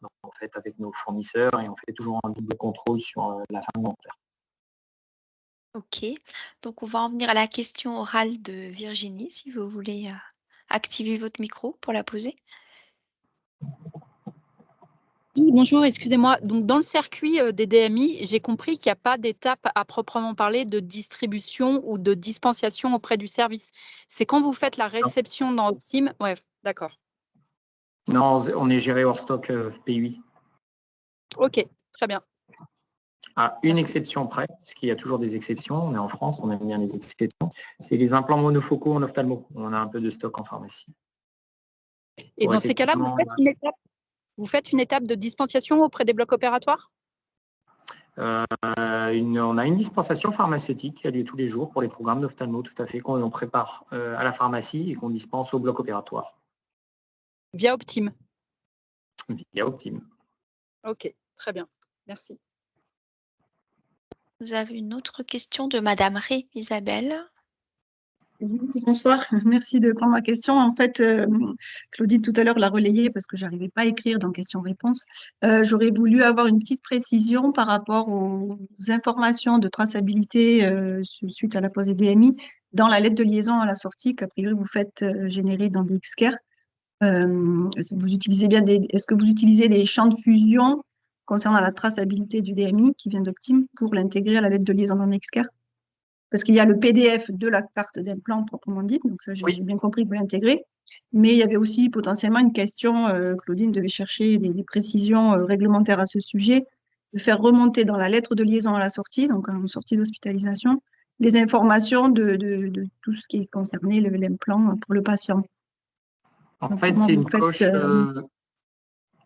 donc, en fait, avec nos fournisseurs, et on fait toujours un double contrôle sur la fin de l'inventaire. Ok, donc on va en venir à la question orale de Virginie, si vous voulez activer votre micro pour la poser. Oui, bonjour, excusez-moi. Donc, dans le circuit des DMI, j'ai compris qu'il n'y a pas d'étape à proprement parler de distribution ou de dispensation auprès du service. C'est quand vous faites la réception dans Optime. Ouais, d'accord. Non, on est géré hors stock P8. Ok, très bien. À une Merci. exception près, parce qu'il y a toujours des exceptions. On est en France, on aime bien les exceptions. C'est les implants monofocaux en ophtalmo. On a un peu de stock en pharmacie. Et dans ces cas-là, vous faites une étape de dispensation auprès des blocs opératoires? On a une dispensation pharmaceutique qui a lieu tous les jours pour les programmes d'ophtalmo, tout à fait, qu'on prépare à la pharmacie et qu'on dispense au bloc opératoire. Via Optime? Via Optime. Ok, très bien. Merci. Vous avez une autre question de Madame Ré, Isabelle. Oui, bonsoir, merci de prendre ma question. En fait, Claudie tout à l'heure l'a relayée parce que je n'arrivais pas à écrire dans questions-réponses. J'aurais voulu avoir une petite précision par rapport aux informations de traçabilité suite à la pose des DMI dans la lettre de liaison à la sortie qu'a priori vous faites générer dans DXCare. Est-ce que vous utilisez des champs de fusion concernant la traçabilité du DMI qui vient d'Optime pour l'intégrer à la lettre de liaison dans DXCare? Parce qu'il y a le PDF de la carte d'implant proprement dite, donc ça j'ai bien compris que vous l'intégrez. Mais il y avait aussi potentiellement une question, Claudine devait chercher des précisions réglementaires à ce sujet, de faire remonter dans la lettre de liaison à la sortie, donc en sortie d'hospitalisation, les informations de tout ce qui est concerné l'implant pour le patient. En donc, fait, c'est une coche.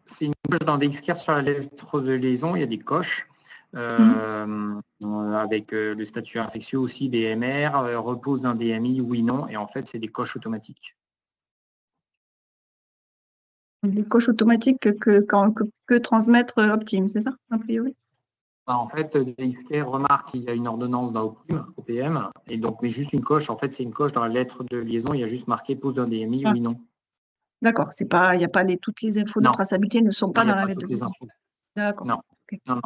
C'est une coche dans DXCare sur la lettre de liaison, il y a des coches. Avec le statut infectieux aussi, BMR, repose d'un DMI, oui, non, et en fait, c'est des coches automatiques. Les coches automatiques que peut transmettre Optime, c'est ça, a priori? En fait, DXCare remarque qu'il y a une ordonnance dans OPM, et donc, mais juste une coche, en fait, c'est une coche dans la lettre de liaison, il y a juste marqué pose d'un DMI, oui, non. D'accord, il n'y a pas toutes les infos de traçabilité ne sont pas dans la lettre de liaison. D'accord. Non. Okay. Non.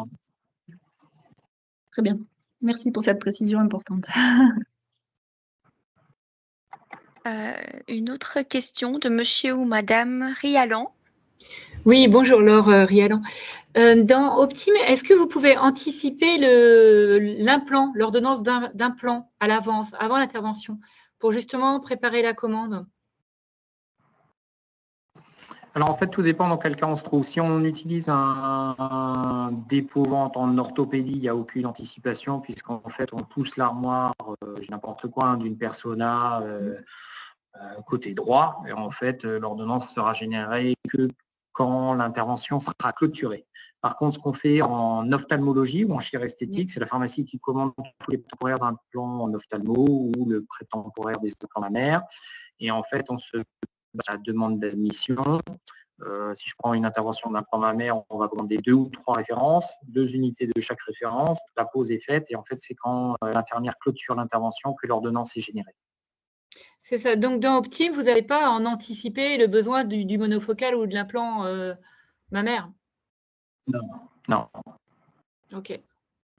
Très bien. Merci pour cette précision importante. Une autre question de monsieur ou madame Rialan. Oui, bonjour Laure Rialan. Dans Optime, est-ce que vous pouvez anticiper l'implant, l'ordonnance d'implant à l'avance, avant l'intervention, pour justement préparer la commande? Alors en fait, tout dépend dans quel cas on se trouve. Si on utilise un dépôt-vente en orthopédie, il n'y a aucune anticipation puisqu'en fait, on pousse l'armoire, n'importe quoi, d'une persona côté droit. Et en fait, l'ordonnance sera générée que quand l'intervention sera clôturée. Par contre, ce qu'on fait en ophtalmologie ou en chiresthétique, c'est la pharmacie qui commande tous les temporaires d'implants en ophtalmo ou le prétemporaire des implants mammaires. Et en fait, on se base à la demande d'admission. Si je prends une intervention d'implant mammaire, on va commander 2 ou 3 références, 2 unités de chaque référence. La pause est faite et en fait, c'est quand l'infirmière clôture l'intervention que l'ordonnance est générée. C'est ça. Donc, dans Optime, vous n'avez pas à en anticiper le besoin du monofocal ou de l'implant mammaire? Non. OK.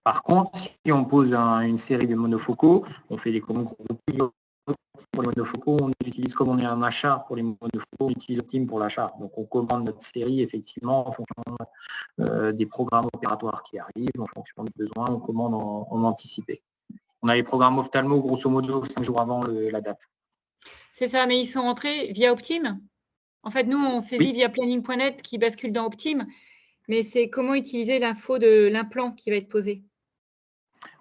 Par contre, si on pose une série de monofocaux, on fait des commandes groupées. Pour les monofocaux, on utilise, comme on est un achat pour les monofocaux, on utilise Optime pour l'achat. Donc, on commande notre série effectivement en fonction des programmes opératoires qui arrivent, en fonction des besoins, on commande en anticipé. On a les programmes ophtalmo, grosso modo, 5 jours avant la date. C'est ça, mais ils sont rentrés via Optime? En fait, nous, on saisit via planning.net qui bascule dans Optime, mais c'est comment utiliser l'info de l'implant qui va être posé?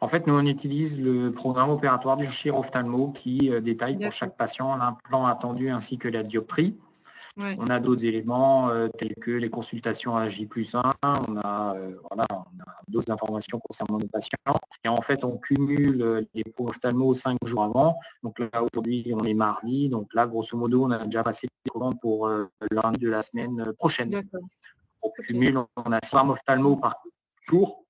En fait, nous, on utilise le programme opératoire du chiro-ophtalmo qui détaille pour chaque patient l'implant attendu ainsi que la dioptrie. Ouais. On a d'autres éléments tels que les consultations à J+1, on a d'autres informations concernant nos patients. Et en fait, on cumule les ophtalmo 5 jours avant. Donc là, aujourd'hui, on est mardi. Donc là, grosso modo, on a déjà passé les commandes pour lundi de la semaine prochaine. On cumule, on a 100 ophtalmo par jour.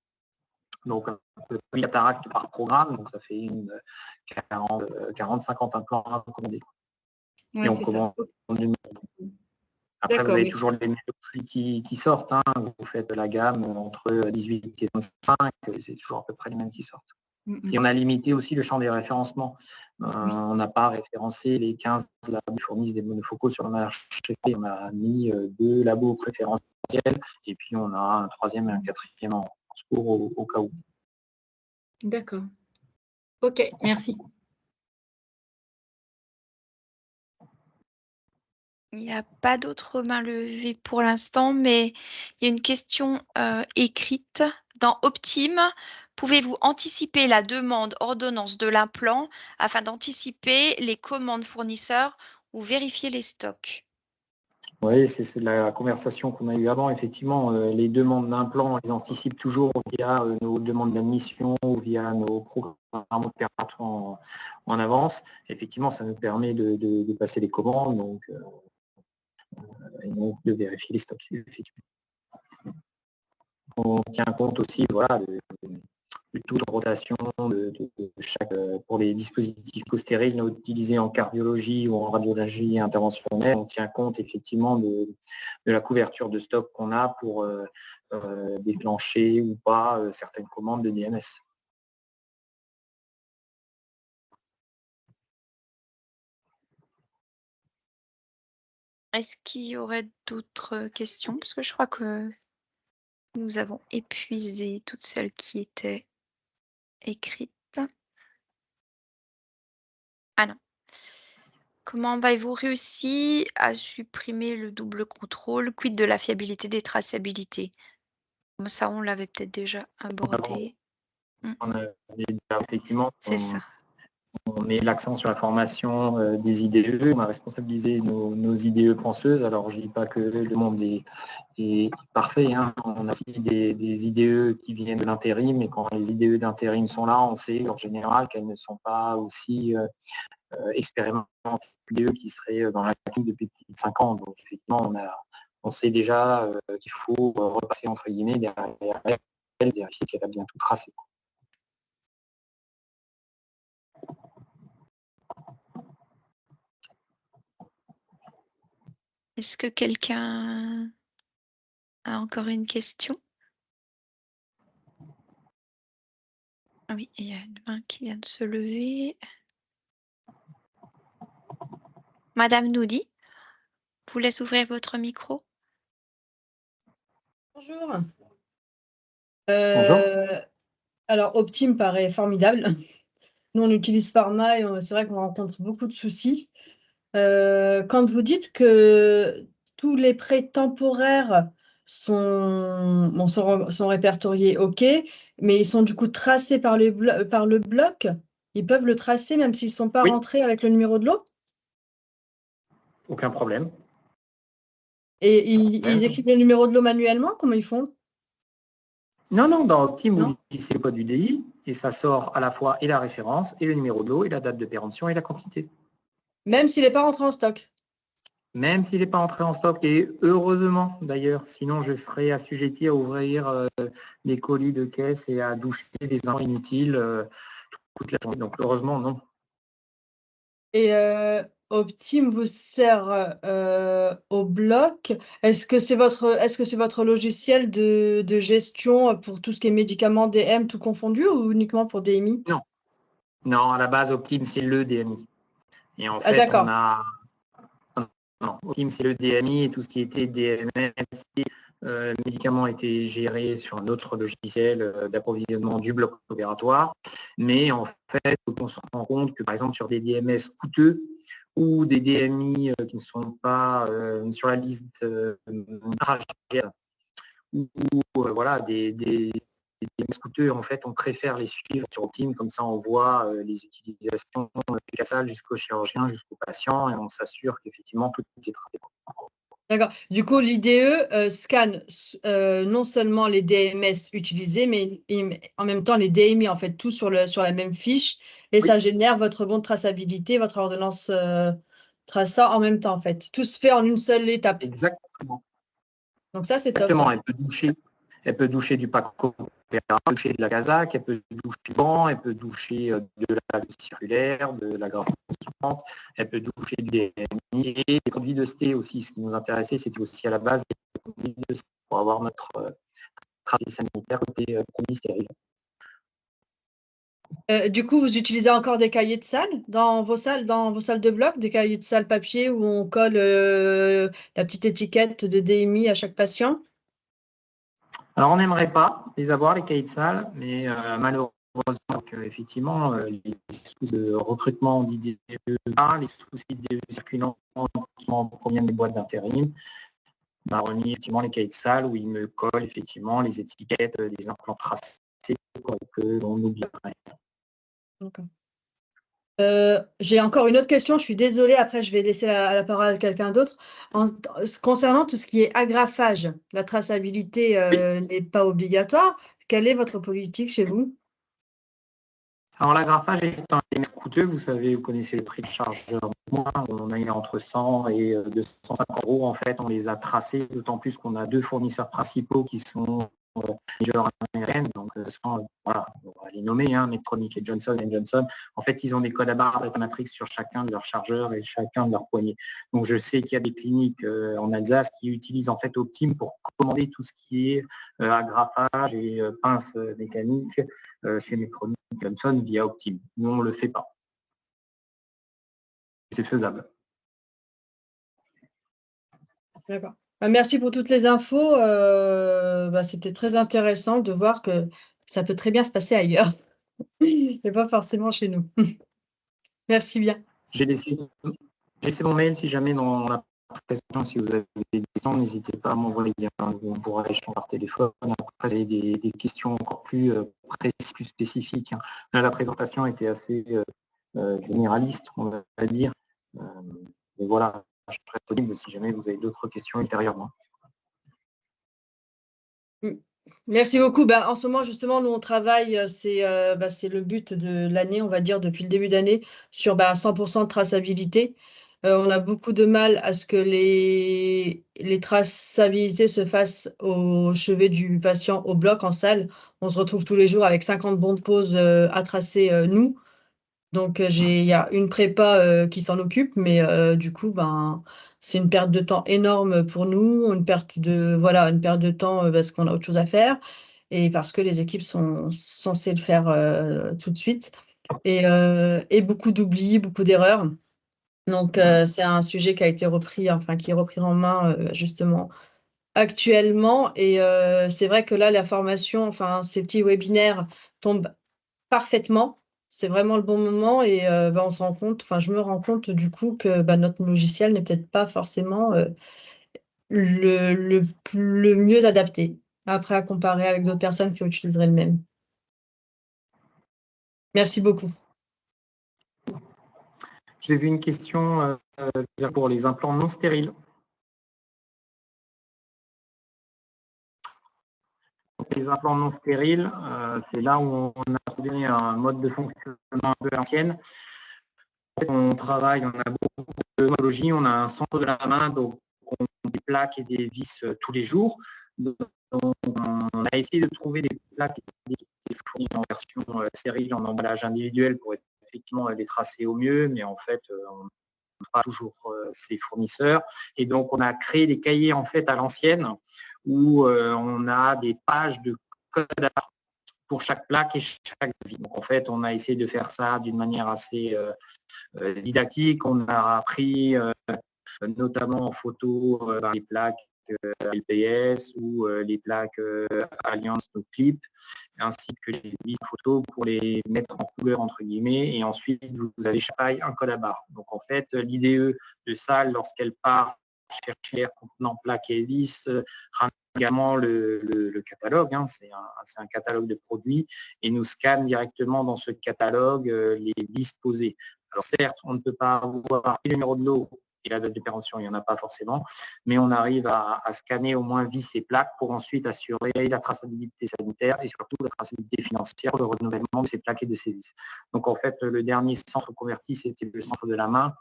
Donc, un peu de cataracte par programme, donc ça fait 40-50 implants à commander. Ouais, et on commande une. Après, vous avez toujours les méthodes qui sortent. Hein. Vous faites la gamme entre 18 et 25, c'est toujours à peu près les mêmes qui sortent. Et on a limité aussi le champ des référencements. On n'a pas référencé les 15 labos qui fournissent des monofocaux sur le marché. On a mis 2 labos préférentiels et puis on a un 3e et un 4e en secours au cas où. D'accord. OK, merci. Il n'y a pas d'autres mains levées pour l'instant, mais il y a une question écrite. Dans Optime, pouvez-vous anticiper la demande ordonnance de l'implant afin d'anticiper les commandes fournisseurs ou vérifier les stocks? Oui, c'est la conversation qu'on a eue avant. Effectivement, les demandes d'implants, on les anticipe toujours via nos demandes d'admission ou via nos programmes opératoires en avance. Effectivement, ça nous permet de passer les commandes et donc de vérifier les stocks. On tient compte aussi du taux de rotation de chaque, pour les dispositifs stériles utilisés en cardiologie ou en radiologie interventionnelle. On tient compte effectivement de la couverture de stock qu'on a pour déclencher ou pas certaines commandes de DMS. Est-ce qu'il y aurait d'autres questions? Parce que je crois que nous avons épuisé toutes celles qui étaient écrites. Ah non. Comment avez-vous réussi à supprimer le double contrôle? Quid de la fiabilité des traçabilités? Ça, on l'avait peut-être déjà abordé. Effectivement, c'est ça. On met l'accent sur la formation des IDE, on a responsabilisé nos IDE penseuses. Alors, je ne dis pas que le monde est parfait. Hein. On a aussi des IDE qui viennent de l'intérim, et quand les IDE d'intérim sont là, on sait en général qu'elles ne sont pas aussi expérimentées que les IDE qui seraient dans la clinique depuis plus de 5 ans. Donc, effectivement, on sait déjà qu'il faut repasser entre guillemets derrière elle, vérifier qu'elle a bien tout tracé. Est-ce que quelqu'un a encore une question? Ah oui, il y a une main qui vient de se lever. Madame Noudi, je vous laisse ouvrir votre micro. Bonjour. Bonjour. Alors, Optime paraît formidable. Nous, on utilise Pharma et c'est vrai qu'on rencontre beaucoup de soucis. Quand vous dites que tous les prêts temporaires sont répertoriés, ok, mais ils sont du coup tracés par le bloc, ils peuvent le tracer même s'ils ne sont pas rentrés avec le numéro de lot? Aucun problème. Et ils écrivent le numéro de lot manuellement? Comment ils font? Non, non, dans Optime, Non. vous utilisez le code UDI et ça sort à la fois et la référence, et le numéro de lot, et la date de péremption, et la quantité. Même s'il n'est pas rentré en stock. Même s'il n'est pas entré en stock, et heureusement d'ailleurs, sinon je serais assujetti à ouvrir des colis de caisse et à doucher des infos inutiles toute la journée. Donc heureusement, non. Et Optime vous sert au bloc. Est-ce que c'est votre logiciel de gestion pour tout ce qui est médicaments, DM, tout confondu, ou uniquement pour DMI? Non. Non, à la base, Optime, c'est le DMI. Et en Ah, fait, d'accord. on a... Non, Optime, c'est le DMI et tout ce qui était DMS, médicaments étaient gérés sur un autre logiciel d'approvisionnement du bloc opératoire. Mais en fait, on se rend compte que, par exemple, sur des DMS coûteux ou des DMI qui ne sont pas sur la liste ou voilà, des DMS coûteux, en fait, on préfère les suivre sur Optime, comme ça on voit les utilisations du cassal jusqu'au chirurgien, jusqu'au patient, et on s'assure qu'effectivement tout est traité. D'accord. Du coup, l'IDE scanne non seulement les DMS utilisés, mais en même temps les DMI, en fait, tout sur la même fiche, et Oui. ça génère votre bon de traçabilité, votre ordonnance traça en même temps, en fait. Tout se fait en une seule étape. Exactement. Donc ça, c'est top. Exactement. Elle peut doucher du pack opératoire, elle peut doucher de la Kazakh, elle peut doucher du banc, elle peut doucher de la circulaire, de la graphie constante, elle peut doucher du DMI et des produits de ST aussi. Ce qui nous intéressait, c'était aussi à la base des produits de ST pour avoir notre stratégie sanitaire côté produits stériles. Du coup, vous utilisez encore des cahiers de salle dans vos salles de bloc, des cahiers de salle papier où on colle la petite étiquette de DMI à chaque patient? Alors, on n'aimerait pas les avoir, les cahiers de salle, mais malheureusement, effectivement, les soucis de recrutement d'IDE, les soucis de circulants qui proviennent des boîtes d'intérim, m'a remis effectivement les cahiers de salle où ils me collent effectivement les étiquettes des implants tracés que l'on n'oublie rien. D'accord. J'ai encore une autre question, je suis désolée, après je vais laisser la parole à quelqu'un d'autre. Concernant tout ce qui est agrafage, la traçabilité n'est pas obligatoire. Quelle est votre politique chez vous? Alors l'agrafage étant coûteux, vous savez, vous connaissez les prix de chargeur. On a eu entre 100 et 250 euros. En fait, on les a tracés, d'autant plus qu'on a deux fournisseurs principaux qui sont majors américaines. Donc, voilà, on va les nommer, Medtronic et Johnson & Johnson. En fait, ils ont des codes à barre Datatronics sur chacun de leurs chargeurs et chacun de leurs poignées. Donc, je sais qu'il y a des cliniques en Alsace qui utilisent en fait Optime pour commander tout ce qui est agrafage et pince mécanique chez Medtronic et Johnson via Optime. Nous, on ne le fait pas. C'est faisable. D'accord. Merci pour toutes les infos. C'était très intéressant de voir que ça peut très bien se passer ailleurs et pas forcément chez nous. Merci bien. J'ai laissé mon mail si jamais dans la présentation, si vous avez des questions, n'hésitez pas à m'envoyer. On pourra échanger par téléphone. Après, vous avez des questions encore plus précises, plus spécifiques. Là, la présentation était assez généraliste, on va dire. Mais voilà, je serai disponible si jamais vous avez d'autres questions ultérieurement. Merci beaucoup. En ce moment, justement, nous, on travaille, c'est le but de l'année, on va dire, depuis le début d'année, sur 100% de traçabilité. On a beaucoup de mal à ce que les traçabilités se fassent au chevet du patient au bloc, en salle. On se retrouve tous les jours avec 50 bons de pause à tracer, nous. Donc, il y a une prépa qui s'en occupe, mais du coup, c'est une perte de temps énorme pour nous, une perte de temps parce qu'on a autre chose à faire et parce que les équipes sont censées le faire tout de suite. Et beaucoup d'oublis, beaucoup d'erreurs. Donc, c'est un sujet qui a été repris, enfin, qui est repris en main justement actuellement. Et c'est vrai que là, la formation, enfin, ces petits webinaires tombent parfaitement. C'est vraiment le bon moment et on se rend compte, enfin je me rends compte du coup que notre logiciel n'est peut-être pas forcément le mieux adapté. Après, à comparer avec d'autres personnes qui utiliseraient le même. Merci beaucoup. J'ai vu une question pour les implants non stériles. Les les implants non stériles, c'est là où on a trouvé un mode de fonctionnement un peu à l'ancienne. En fait, on travaille, on a beaucoup de pneumologie, on a un centre de la main, donc on a des plaques et des vis tous les jours. Donc, on a essayé de trouver des plaques qui étaient fournies en version stérile, en emballage individuel pour effectivement les tracer au mieux, mais en fait, on pas toujours ces fournisseurs. Et donc, on a créé des cahiers en fait à l'ancienne où on a des pages de code pour chaque plaque et chaque vis. Donc, en fait, on a essayé de faire ça d'une manière assez didactique. On a appris notamment en photo les plaques LPS ou les plaques Alliance No Clip, ainsi que les vis photos pour les mettre en couleur entre guillemets. Et ensuite, vous avez chaque taille un code à barre. Donc en fait, l'IDE de salle, lorsqu'elle part chercher contenant plaques et vis, ramène également le catalogue. Hein, c'est un catalogue de produits et nous scanne directement dans ce catalogue les vis posées. Alors certes, on ne peut pas avoir le numéro de lot et la date d'opération, il n'y en a pas forcément, mais on arrive à scanner au moins vis et plaques pour ensuite assurer la traçabilité sanitaire et surtout la traçabilité financière, le renouvellement de ces plaques et de ces vis. Donc en fait, le dernier centre converti, c'était le centre de la main,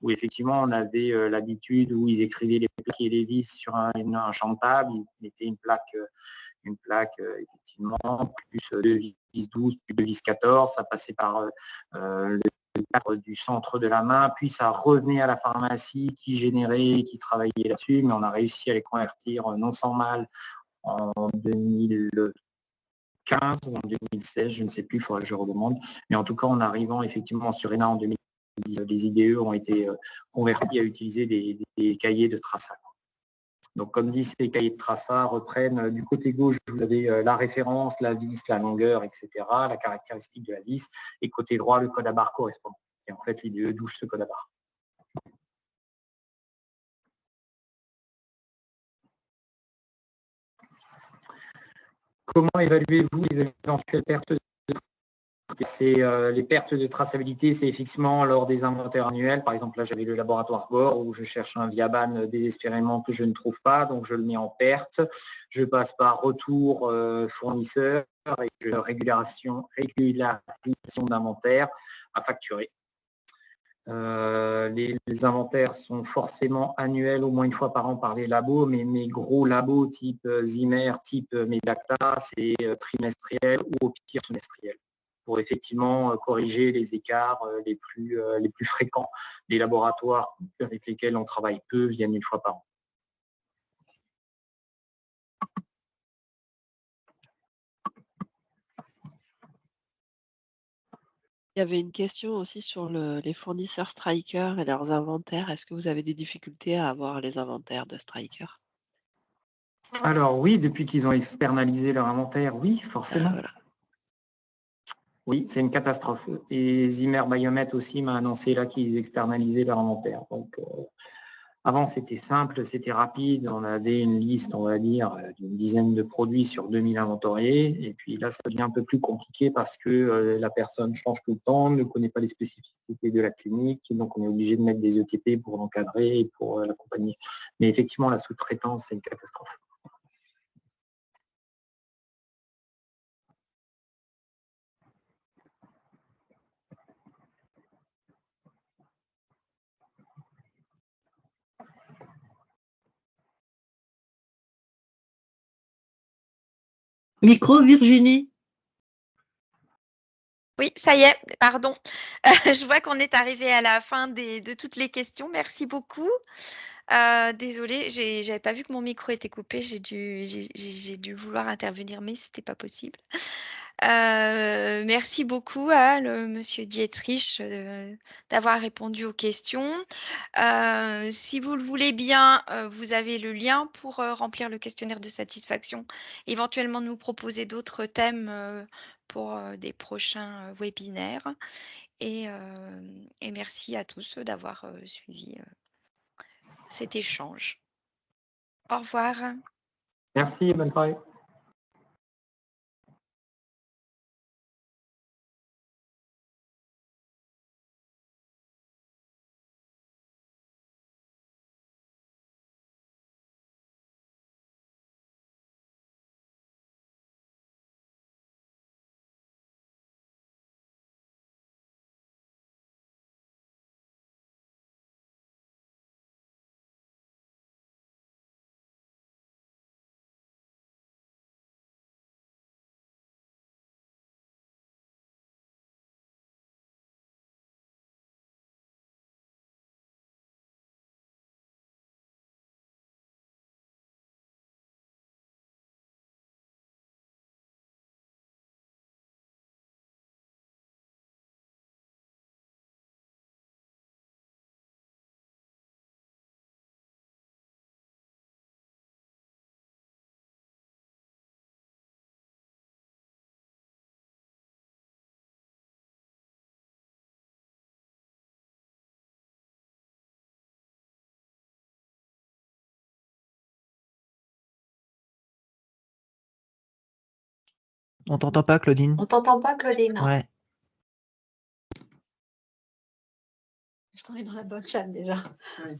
où effectivement on avait l'habitude où ils écrivaient les plaques et les vis sur un champ de table, ils mettaient une plaque effectivement, plus 2 vis 12, plus 2 vis 14, ça passait par le cadre du centre de la main, puis ça revenait à la pharmacie qui générait, qui travaillait là-dessus, mais on a réussi à les convertir non sans mal en 2015 ou en 2016, je ne sais plus, il faudrait que je redemande, mais en tout cas en arrivant effectivement sur ENA en 2010, les IDE ont été convertis à utiliser des cahiers de traçage. Donc, comme dit, ces cahiers de traçat reprennent du côté gauche, vous avez la référence, la vis, la longueur, etc., la caractéristique de la vis, et côté droit, le code à barre correspondant. Et en fait, l'IDE douche ce code à barre. Comment évaluez-vous les éventuelles pertes de les pertes de traçabilité, c'est effectivement lors des inventaires annuels. Par exemple, là, j'avais le laboratoire Gore où je cherche un Viaban désespérément que je ne trouve pas, donc je le mets en perte. Je passe par retour fournisseur et régularisation d'inventaire à facturer. Les inventaires sont forcément annuels au moins une fois par an par les labos, mais mes gros labos type Zimmer, type Medacta, c'est trimestriel ou au pire semestriel, pour effectivement corriger les écarts les plus fréquents. Les laboratoires avec lesquels on travaille peu viennent une fois par an. Il y avait une question aussi sur les fournisseurs Stryker et leurs inventaires. Est-ce que vous avez des difficultés à avoir les inventaires de Stryker? Alors oui, depuis qu'ils ont externalisé leur inventaire, oui, forcément. Voilà. Oui, c'est une catastrophe. Et Zimmer Biomet aussi m'a annoncé là qu'ils externalisaient leur inventaire. Donc, avant, c'était simple, c'était rapide. On avait une liste, on va dire, d'une dizaine de produits sur 2000 inventoriés. Et puis là, ça devient un peu plus compliqué parce que la personne change tout le temps, ne connaît pas les spécificités de la clinique. Donc, on est obligé de mettre des ETP pour l'encadrer et pour l'accompagner. Mais effectivement, la sous-traitance, c'est une catastrophe. Micro, Virginie. Oui, ça y est, pardon. Je vois qu'on est arrivé à la fin de toutes les questions. Merci beaucoup. Désolée, j'avais pas vu que mon micro était coupé. J'ai dû vouloir intervenir, mais c'était pas possible. Merci beaucoup à monsieur Dietrich d'avoir répondu aux questions. Si vous le voulez bien, vous avez le lien pour remplir le questionnaire de satisfaction, éventuellement nous proposer d'autres thèmes pour des prochains webinaires. Et merci à tous d'avoir suivi cet échange. Au revoir. Merci, bonne soirée. On t'entend pas, Claudine. On t'entend pas, Claudine? Ouais. Est-ce qu'on est dans la bonne salle déjà? Ouais.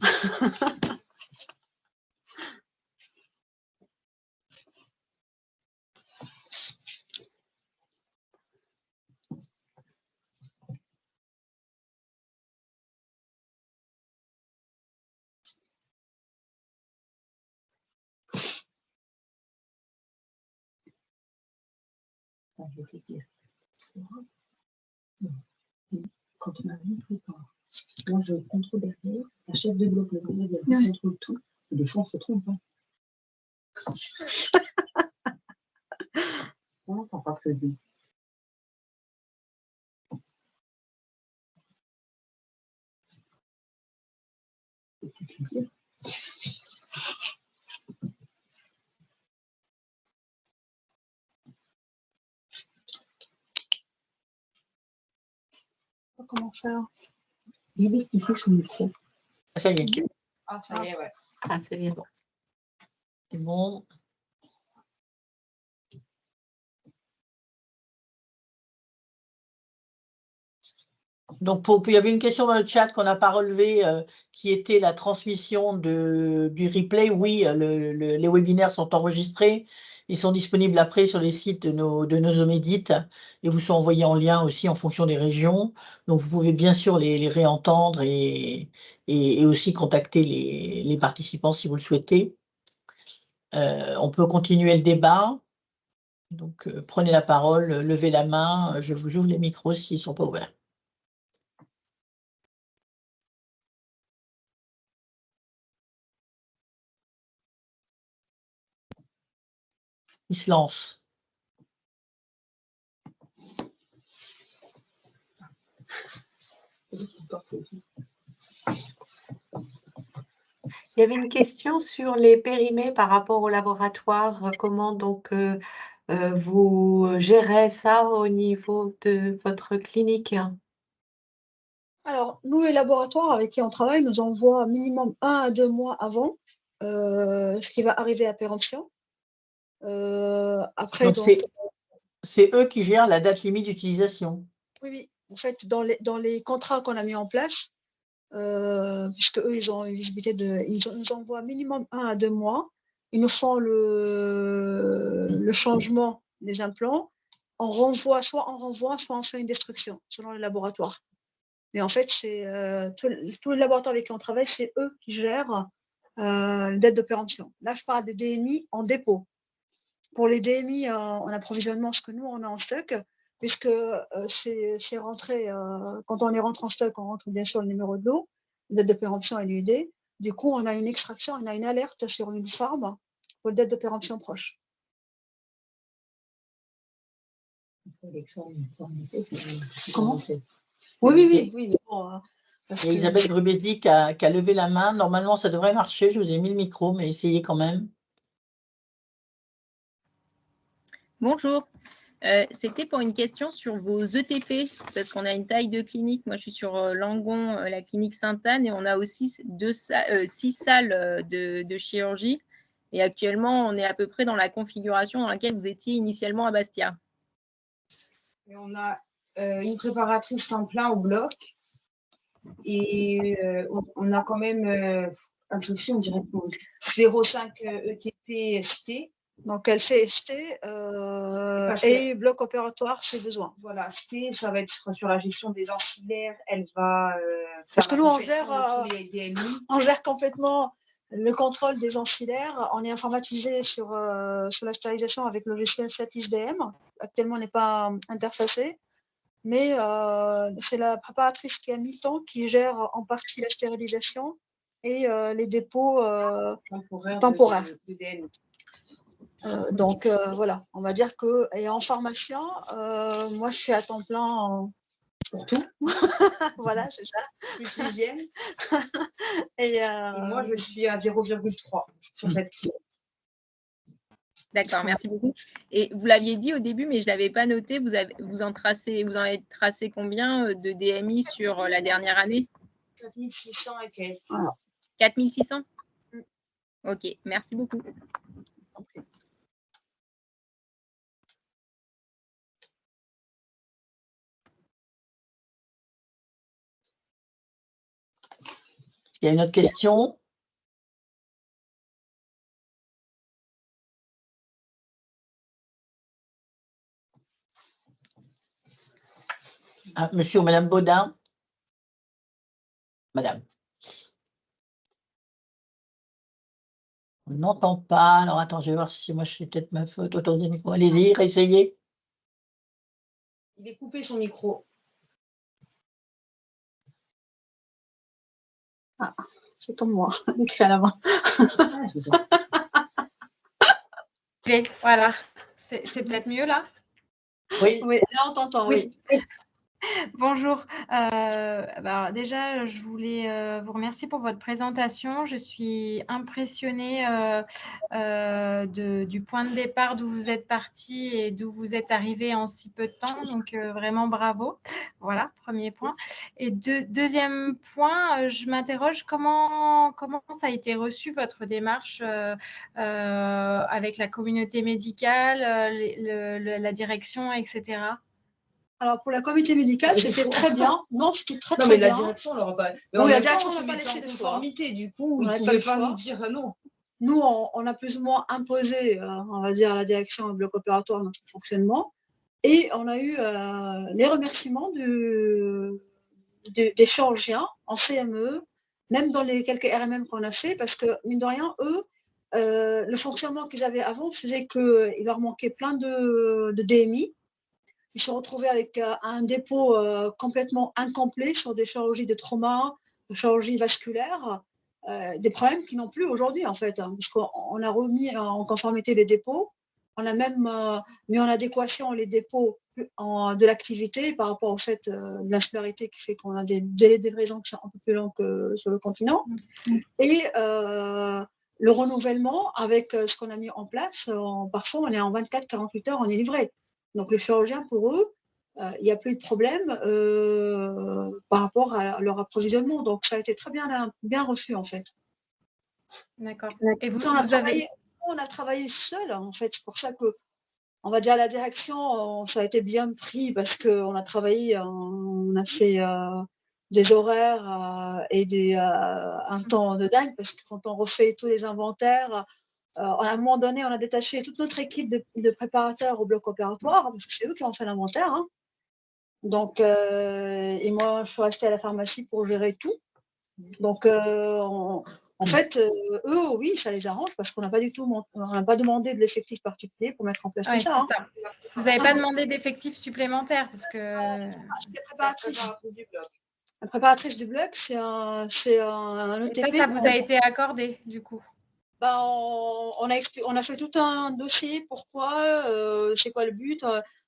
Enfin, je vais te dire. Quand tu m'as vu, moi je contrôle derrière, la chef de bloc, le brigadier, elle contrôle tout. Et des fois, on se trompe. On n'entend pas Claudine. Peut-être le dire. Comment faire? Limite, il fait son micro. Ça y est. Ah, ça y est, ouais. Ah, c'est bien. C'est bon. Donc, il y avait une question dans le chat qu'on n'a pas relevée, qui était la transmission du replay. Oui, les webinaires sont enregistrés. Ils sont disponibles après sur les sites de nos Omédites et vous sont envoyés en lien aussi en fonction des régions. Donc, vous pouvez bien sûr les réentendre et aussi contacter les participants si vous le souhaitez. On peut continuer le débat. Donc, prenez la parole, levez la main. Je vous ouvre les micros s'ils ne sont pas ouverts. Ils se lancent. Il y avait une question sur les périmés par rapport au laboratoire. Comment donc vous gérez ça au niveau de votre clinique? Alors, nous, les laboratoires avec qui on travaille nous envoient minimum 1 à 2 mois avant ce qui va arriver à péremption. Après, donc, c'est eux qui gèrent la date limite d'utilisation. Oui, oui. En fait, dans les contrats qu'on a mis en place, puisque eux, ils ont une visibilité ils nous envoient minimum 1 à 2 mois. Ils nous font le changement des implants. On renvoie, soit on fait une destruction, selon les laboratoires. Mais en fait, c'est tous les laboratoires avec qui on travaille, c'est eux qui gèrent les dates de péremption. Là, je parle des DMI en dépôt. Pour les DMI en approvisionnement, ce que nous, on a en stock, puisque c'est rentré, quand on est rentré en stock, on rentre bien sûr le numéro de lot, la date de péremption et l'UD. Du coup, on a une extraction, on a une alerte sur une forme pour la date de péremption proche. Comment? Oui. Bon, et Elisabeth Grubesi qui a levé la main. Normalement, ça devrait marcher. Je vous ai mis le micro, mais essayez quand même. Bonjour. C'était pour une question sur vos ETP, parce qu'on a une taille de clinique. Moi, je suis sur Langon, la clinique Sainte-Anne, et on a aussi 6 salles de chirurgie. Et actuellement, on est à peu près dans la configuration dans laquelle vous étiez initialement à Bastia. Et on a une préparatrice temps plein au bloc. Et on a quand même un souci, on dirait 0,5 ETP ST. Donc, elle fait ST et bloc opératoire, c'est besoin. Voilà, ST, ça va être sur la gestion des ancillaires. Elle va parce que nous, on gère complètement le contrôle des ancillaires. On est informatisé sur la stérilisation avec le logiciel SATIS-DM. Actuellement, on n'est pas interfacé. Mais c'est la préparatrice qui est à mi-temps qui gère en partie la stérilisation et les dépôts temporaires. De DM. Donc voilà, on va dire que, et en formation, moi je suis à temps plein pour tout. Voilà, c'est ça. Plus l'hygiène. et moi je suis à 0,3 sur cette clé. D'accord, merci beaucoup. Et vous l'aviez dit au début, mais je ne l'avais pas noté, vous en avez tracé combien de DMI sur la dernière année? 4600 et quelques. 4600? Ok, merci beaucoup. Il y a une autre question? Ah, monsieur ou madame Baudin? Madame. On n'entend pas. Alors, attends, je vais voir si moi, je fais peut-être ma faute. Autorisez le micro. Allez-y, réessayez. Il est coupé son micro. Ah, c'est comme moi, écrit à la main. Voilà, c'est peut-être mieux là? Oui. Oui, là on t'entend, oui. Bonjour. Alors déjà, je voulais vous remercier pour votre présentation. Je suis impressionnée du point de départ d'où vous êtes parti et d'où vous êtes arrivé en si peu de temps. Donc, vraiment bravo. Voilà, premier point. Et deuxième point, je m'interroge comment ça a été reçu, votre démarche avec la communauté médicale, la direction, etc. Alors, pour la comité médicale, c'était très bien. Non, c'était très, Non, très mais la bien. direction, on l'aura pas. Mais Oui, en la même temps, direction, on on se n'a pas mettait laissé en le choix. conformité. Du coup, On ils n'avait ne pas le pouvaient pas choix. nous dire non. Nous, on a plus ou moins imposé, on va dire, à la direction et au bloc opératoire notre fonctionnement. Et on a eu les remerciements des chirurgiens en CME, même dans les quelques RMM qu'on a fait, parce que, mine de rien, eux, le fonctionnement qu'ils avaient avant faisait qu'il leur manquait plein de DMI. Ils se retrouvaient avec un dépôt complètement incomplet sur des chirurgies de trauma, de chirurgie vasculaire, des problèmes qu'ils n'ont plus aujourd'hui en fait, hein, parce qu'on a remis en conformité les dépôts, on a même mis en adéquation les dépôts de l'activité par rapport au fait de l'insularité qui fait qu'on a des délais de livraison qui sont un peu plus longs que sur le continent. Et le renouvellement avec ce qu'on a mis en place, parfois on est en 24-48 heures, on est livré. Donc les chirurgiens, pour eux, il n'y a plus de problème par rapport à leur approvisionnement. Donc ça a été très bien reçu en fait. D'accord. Et on a travaillé seul en fait. C'est pour ça que, on va dire, à la direction, ça a été bien pris parce qu'on a travaillé, on a fait des horaires et un temps de dingue, parce que quand on refait tous les inventaires, à un moment donné, on a détaché toute notre équipe de préparateurs au bloc opératoire, parce que c'est eux qui ont fait l'inventaire. Hein. Donc, et moi, je suis restée à la pharmacie pour gérer tout. Donc, en fait, eux, oui, ça les arrange parce qu'on n'a pas du tout, on n'a pas demandé de l'effectif particulier pour mettre en place tout ça. Hein. Vous n'avez pas demandé d'effectifs supplémentaires parce que. J'étais préparatrice du bloc. La préparatrice du bloc, c'est un ETP. Et ça vous a été accordé du coup? Ben, on a fait tout un dossier, pourquoi, c'est quoi le but.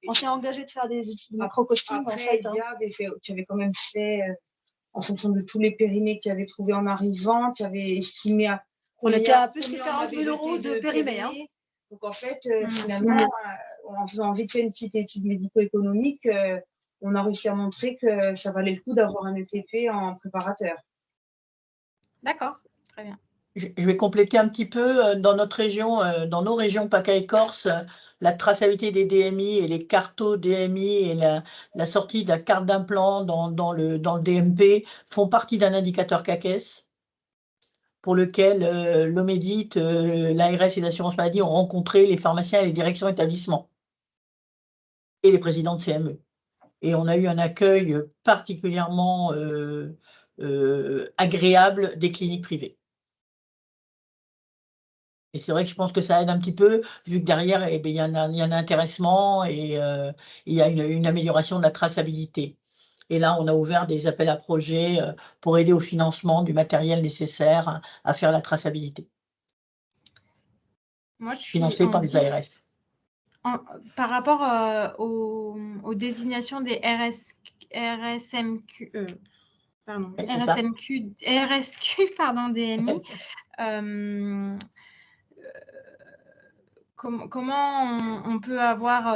On s'est engagé de faire des micro-costumes. Après, en fait, tu avais quand même fait, en fonction de tous les périmés que tu avais trouvés en arrivant, tu avais estimé à. On était à plus que 40 000 € de périmés. Hein. Donc en fait, finalement, en faisant vite fait une petite étude médico-économique, on a réussi à montrer que ça valait le coup d'avoir un ETP en préparateur. D'accord, très bien. Je vais compléter un petit peu. Dans notre région, dans nos régions PACA et Corse, la traçabilité des DMI et les cartos DMI et la sortie de la carte d'implant dans le DMP font partie d'un indicateur CAQES pour lequel l'OMEDIT, l'ARS et l'assurance maladie ont rencontré les pharmaciens et les directions établissements et les présidents de CME. Et on a eu un accueil particulièrement agréable des cliniques privées. Et c'est vrai que je pense que ça aide un petit peu, vu que derrière, eh bien, il y a un intéressement et il y a une amélioration de la traçabilité. Et là, on a ouvert des appels à projets pour aider au financement du matériel nécessaire à faire la traçabilité. Moi, je suis financé par les ARS. Par rapport aux désignations des RSMQ, RSQ, pardon, DMI, comment on peut avoir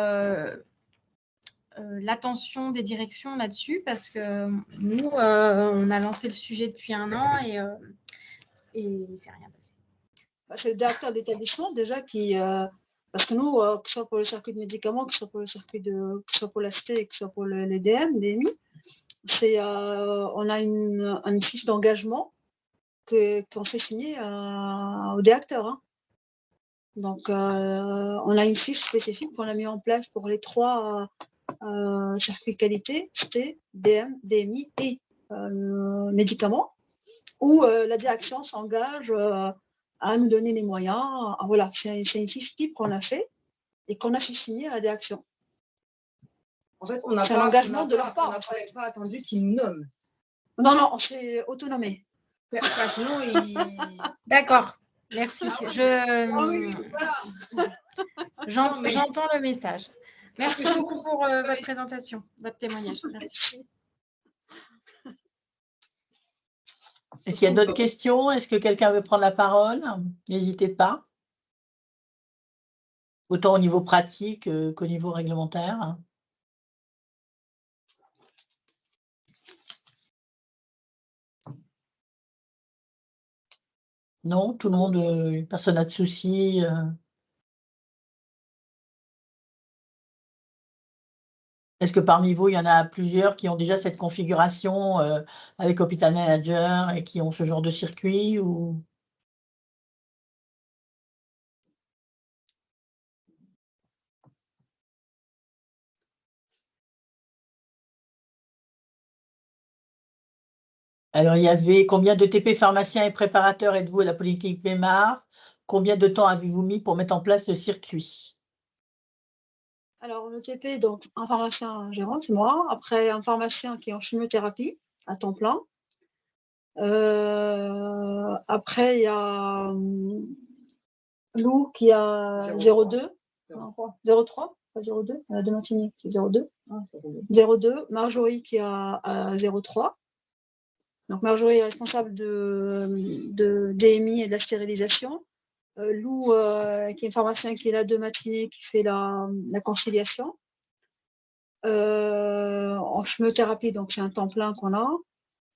l'attention des directions là-dessus, parce que nous, on a lancé le sujet depuis 1 an et c'est rien passé. C'est le directeur d'établissement déjà qui, parce que nous, que ce soit pour le circuit de médicaments, que ce soit pour le circuit que ce soit pour la ST, que ce soit pour les DMI, on a une fiche d'engagement qu'on fait signer au directeur. Hein. Donc, on a une fiche spécifique qu'on a mis en place pour les 3 circuits qualité, ST, DM, DMI et médicaments, où la direction s'engage à nous donner les moyens. Voilà, c'est une fiche type qu'on a fait et qu'on a fait signer à la direction. En fait, on n'a C'est pas, un engagement de on leur part. n'a pas attendu qu'ils nous nomment. Non, non, on s'est autonomé. Sinon, D'accord, merci. voilà. J'entends le message. Merci beaucoup pour votre présentation, votre témoignage. Merci. Est-ce qu'il y a d'autres questions? Est-ce que quelqu'un veut prendre la parole? N'hésitez pas. Autant au niveau pratique qu'au niveau réglementaire. Non, tout le monde, personne n'a de soucis. Est-ce que parmi vous, il y en a plusieurs qui ont déjà cette configuration avec Hôpital Manager et qui ont ce genre de circuit ou... Alors, il y avait combien de TP pharmaciens et préparateurs êtes-vous à la Polyclinique Mémar? Combien de temps avez-vous mis pour mettre en place le circuit? Alors, le TP, donc un pharmacien gérant, c'est moi. Après, un pharmacien qui est en chimiothérapie à temps plein. Après, il y a Lou qui a 0,2. 0,3, pas 0,2. Elle a de Montigny, c'est 0,2. 0,2. Marjorie qui a 0,3. Donc, Marjorie est responsable de DMI et de la stérilisation. Lou, qui est un pharmacien qui est là de matinée, qui fait la conciliation. En chimiothérapie, donc c'est un temps plein qu'on a.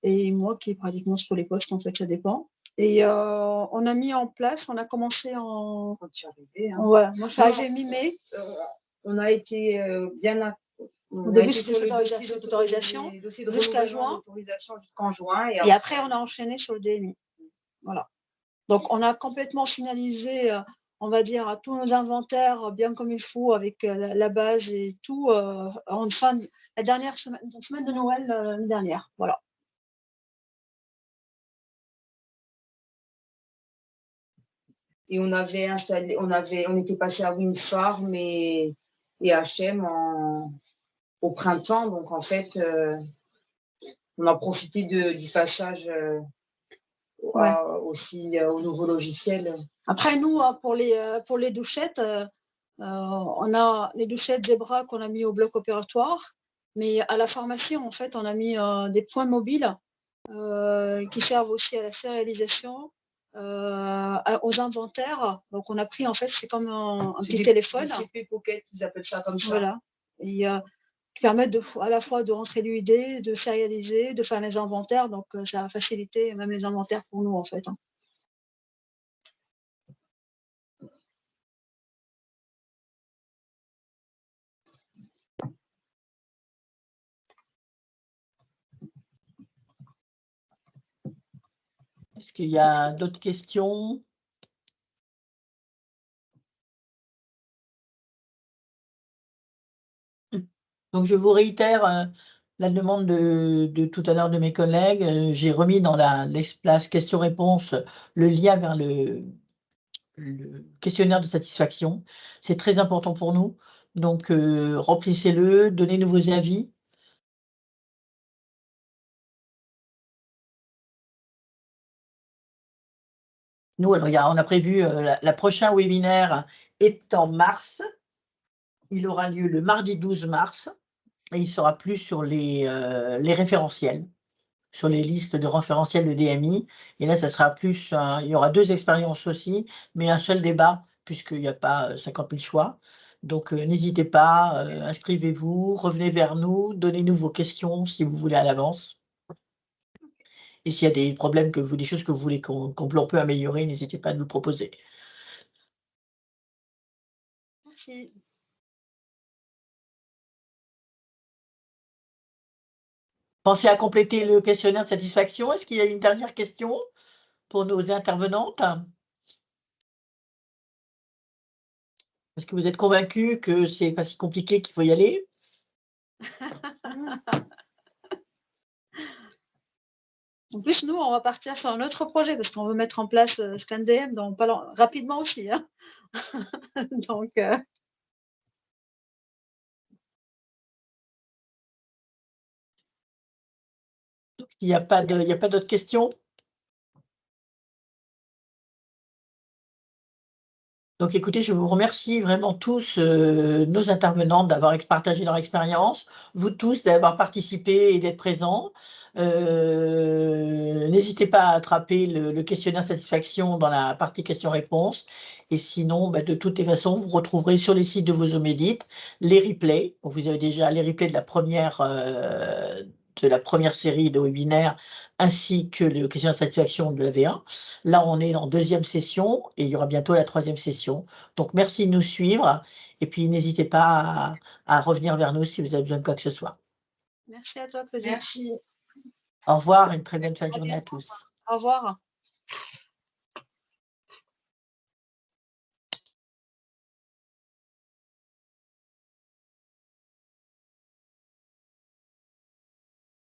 Et moi qui est pratiquement sur les postes, en fait, ça dépend. Et on a mis en place, on a commencé en... Quand tu es arrivé. Hein. Ouais, moi je suis arrivée mi-mai. On a été bien... Au début, c'était le dossier d'autorisation jusqu'à juin. Jusqu'en juin. Et après, on a enchaîné sur le DMI. Voilà. Donc, on a complètement finalisé, on va dire, tous nos inventaires bien comme il faut, avec la base et tout, en fin de la dernière semaine de Noël l'année dernière. Voilà. Et on avait installé, on était passé à WinFarm et HM au printemps. Donc, en fait, on a profité du passage aussi au nouveau logiciel. Après, nous, pour les douchettes, on a les douchettes Zebra qu'on a mis au bloc opératoire. Mais à la pharmacie, en fait, on a mis des points mobiles qui servent aussi à la sérialisation, aux inventaires. Donc, on a pris, en fait, c'est comme un petit téléphone. Des CP Pocket, ils appellent ça comme ça. Voilà. Et, qui permettent à la fois de rentrer l'UID, de sérialiser, de faire les inventaires. Donc, ça a facilité même les inventaires pour nous, en fait. Hein. Est-ce qu'il y a d'autres questions? Donc, je vous réitère la demande de tout à l'heure de mes collègues. J'ai remis dans l'espace questions-réponses le lien vers le questionnaire de satisfaction. C'est très important pour nous. Donc, remplissez-le, donnez-nous vos avis. Nous, alors, on a prévu la prochain webinaire est en mars. Il aura lieu le mardi 12 mars et il sera plus sur les référentiels, sur les listes de référentiels de DMI. Et là, ça sera plus, il y aura 2 expériences aussi, mais un seul débat, puisqu'il n'y a pas 50 000 choix. Donc, n'hésitez pas, inscrivez-vous, revenez vers nous, donnez-nous vos questions si vous voulez à l'avance. Et s'il y a des problèmes, des choses que vous voulez qu'on peut améliorer, n'hésitez pas à nous le proposer. Merci. Pensez à compléter le questionnaire de satisfaction. Est-ce qu'il y a une dernière question? pour nos intervenantes? Est-ce que vous êtes convaincus que c'est pas si compliqué qu'il faut y aller? En plus, nous, on va partir sur un autre projet parce qu'on veut mettre en place ScanDM rapidement aussi. Hein. Donc, il n'y a pas d'autres questions? Donc, écoutez, je vous remercie vraiment tous, nos intervenantes, d'avoir partagé leur expérience, vous tous d'avoir participé et d'être présents. N'hésitez pas à attraper le questionnaire satisfaction dans la partie questions-réponses. Et sinon, de toutes les façons, vous retrouverez sur les sites de Vosomédit les replays. Donc, vous avez déjà les replays de la première série de webinaires, ainsi que le questionnaire de satisfaction de la V1. Là, on est en deuxième session et il y aura bientôt la troisième session. Donc, merci de nous suivre et puis n'hésitez pas à revenir vers nous si vous avez besoin de quoi que ce soit. Merci à toi, Claudine. Merci. Au revoir et une très bonne fin de journée à tous. Au revoir.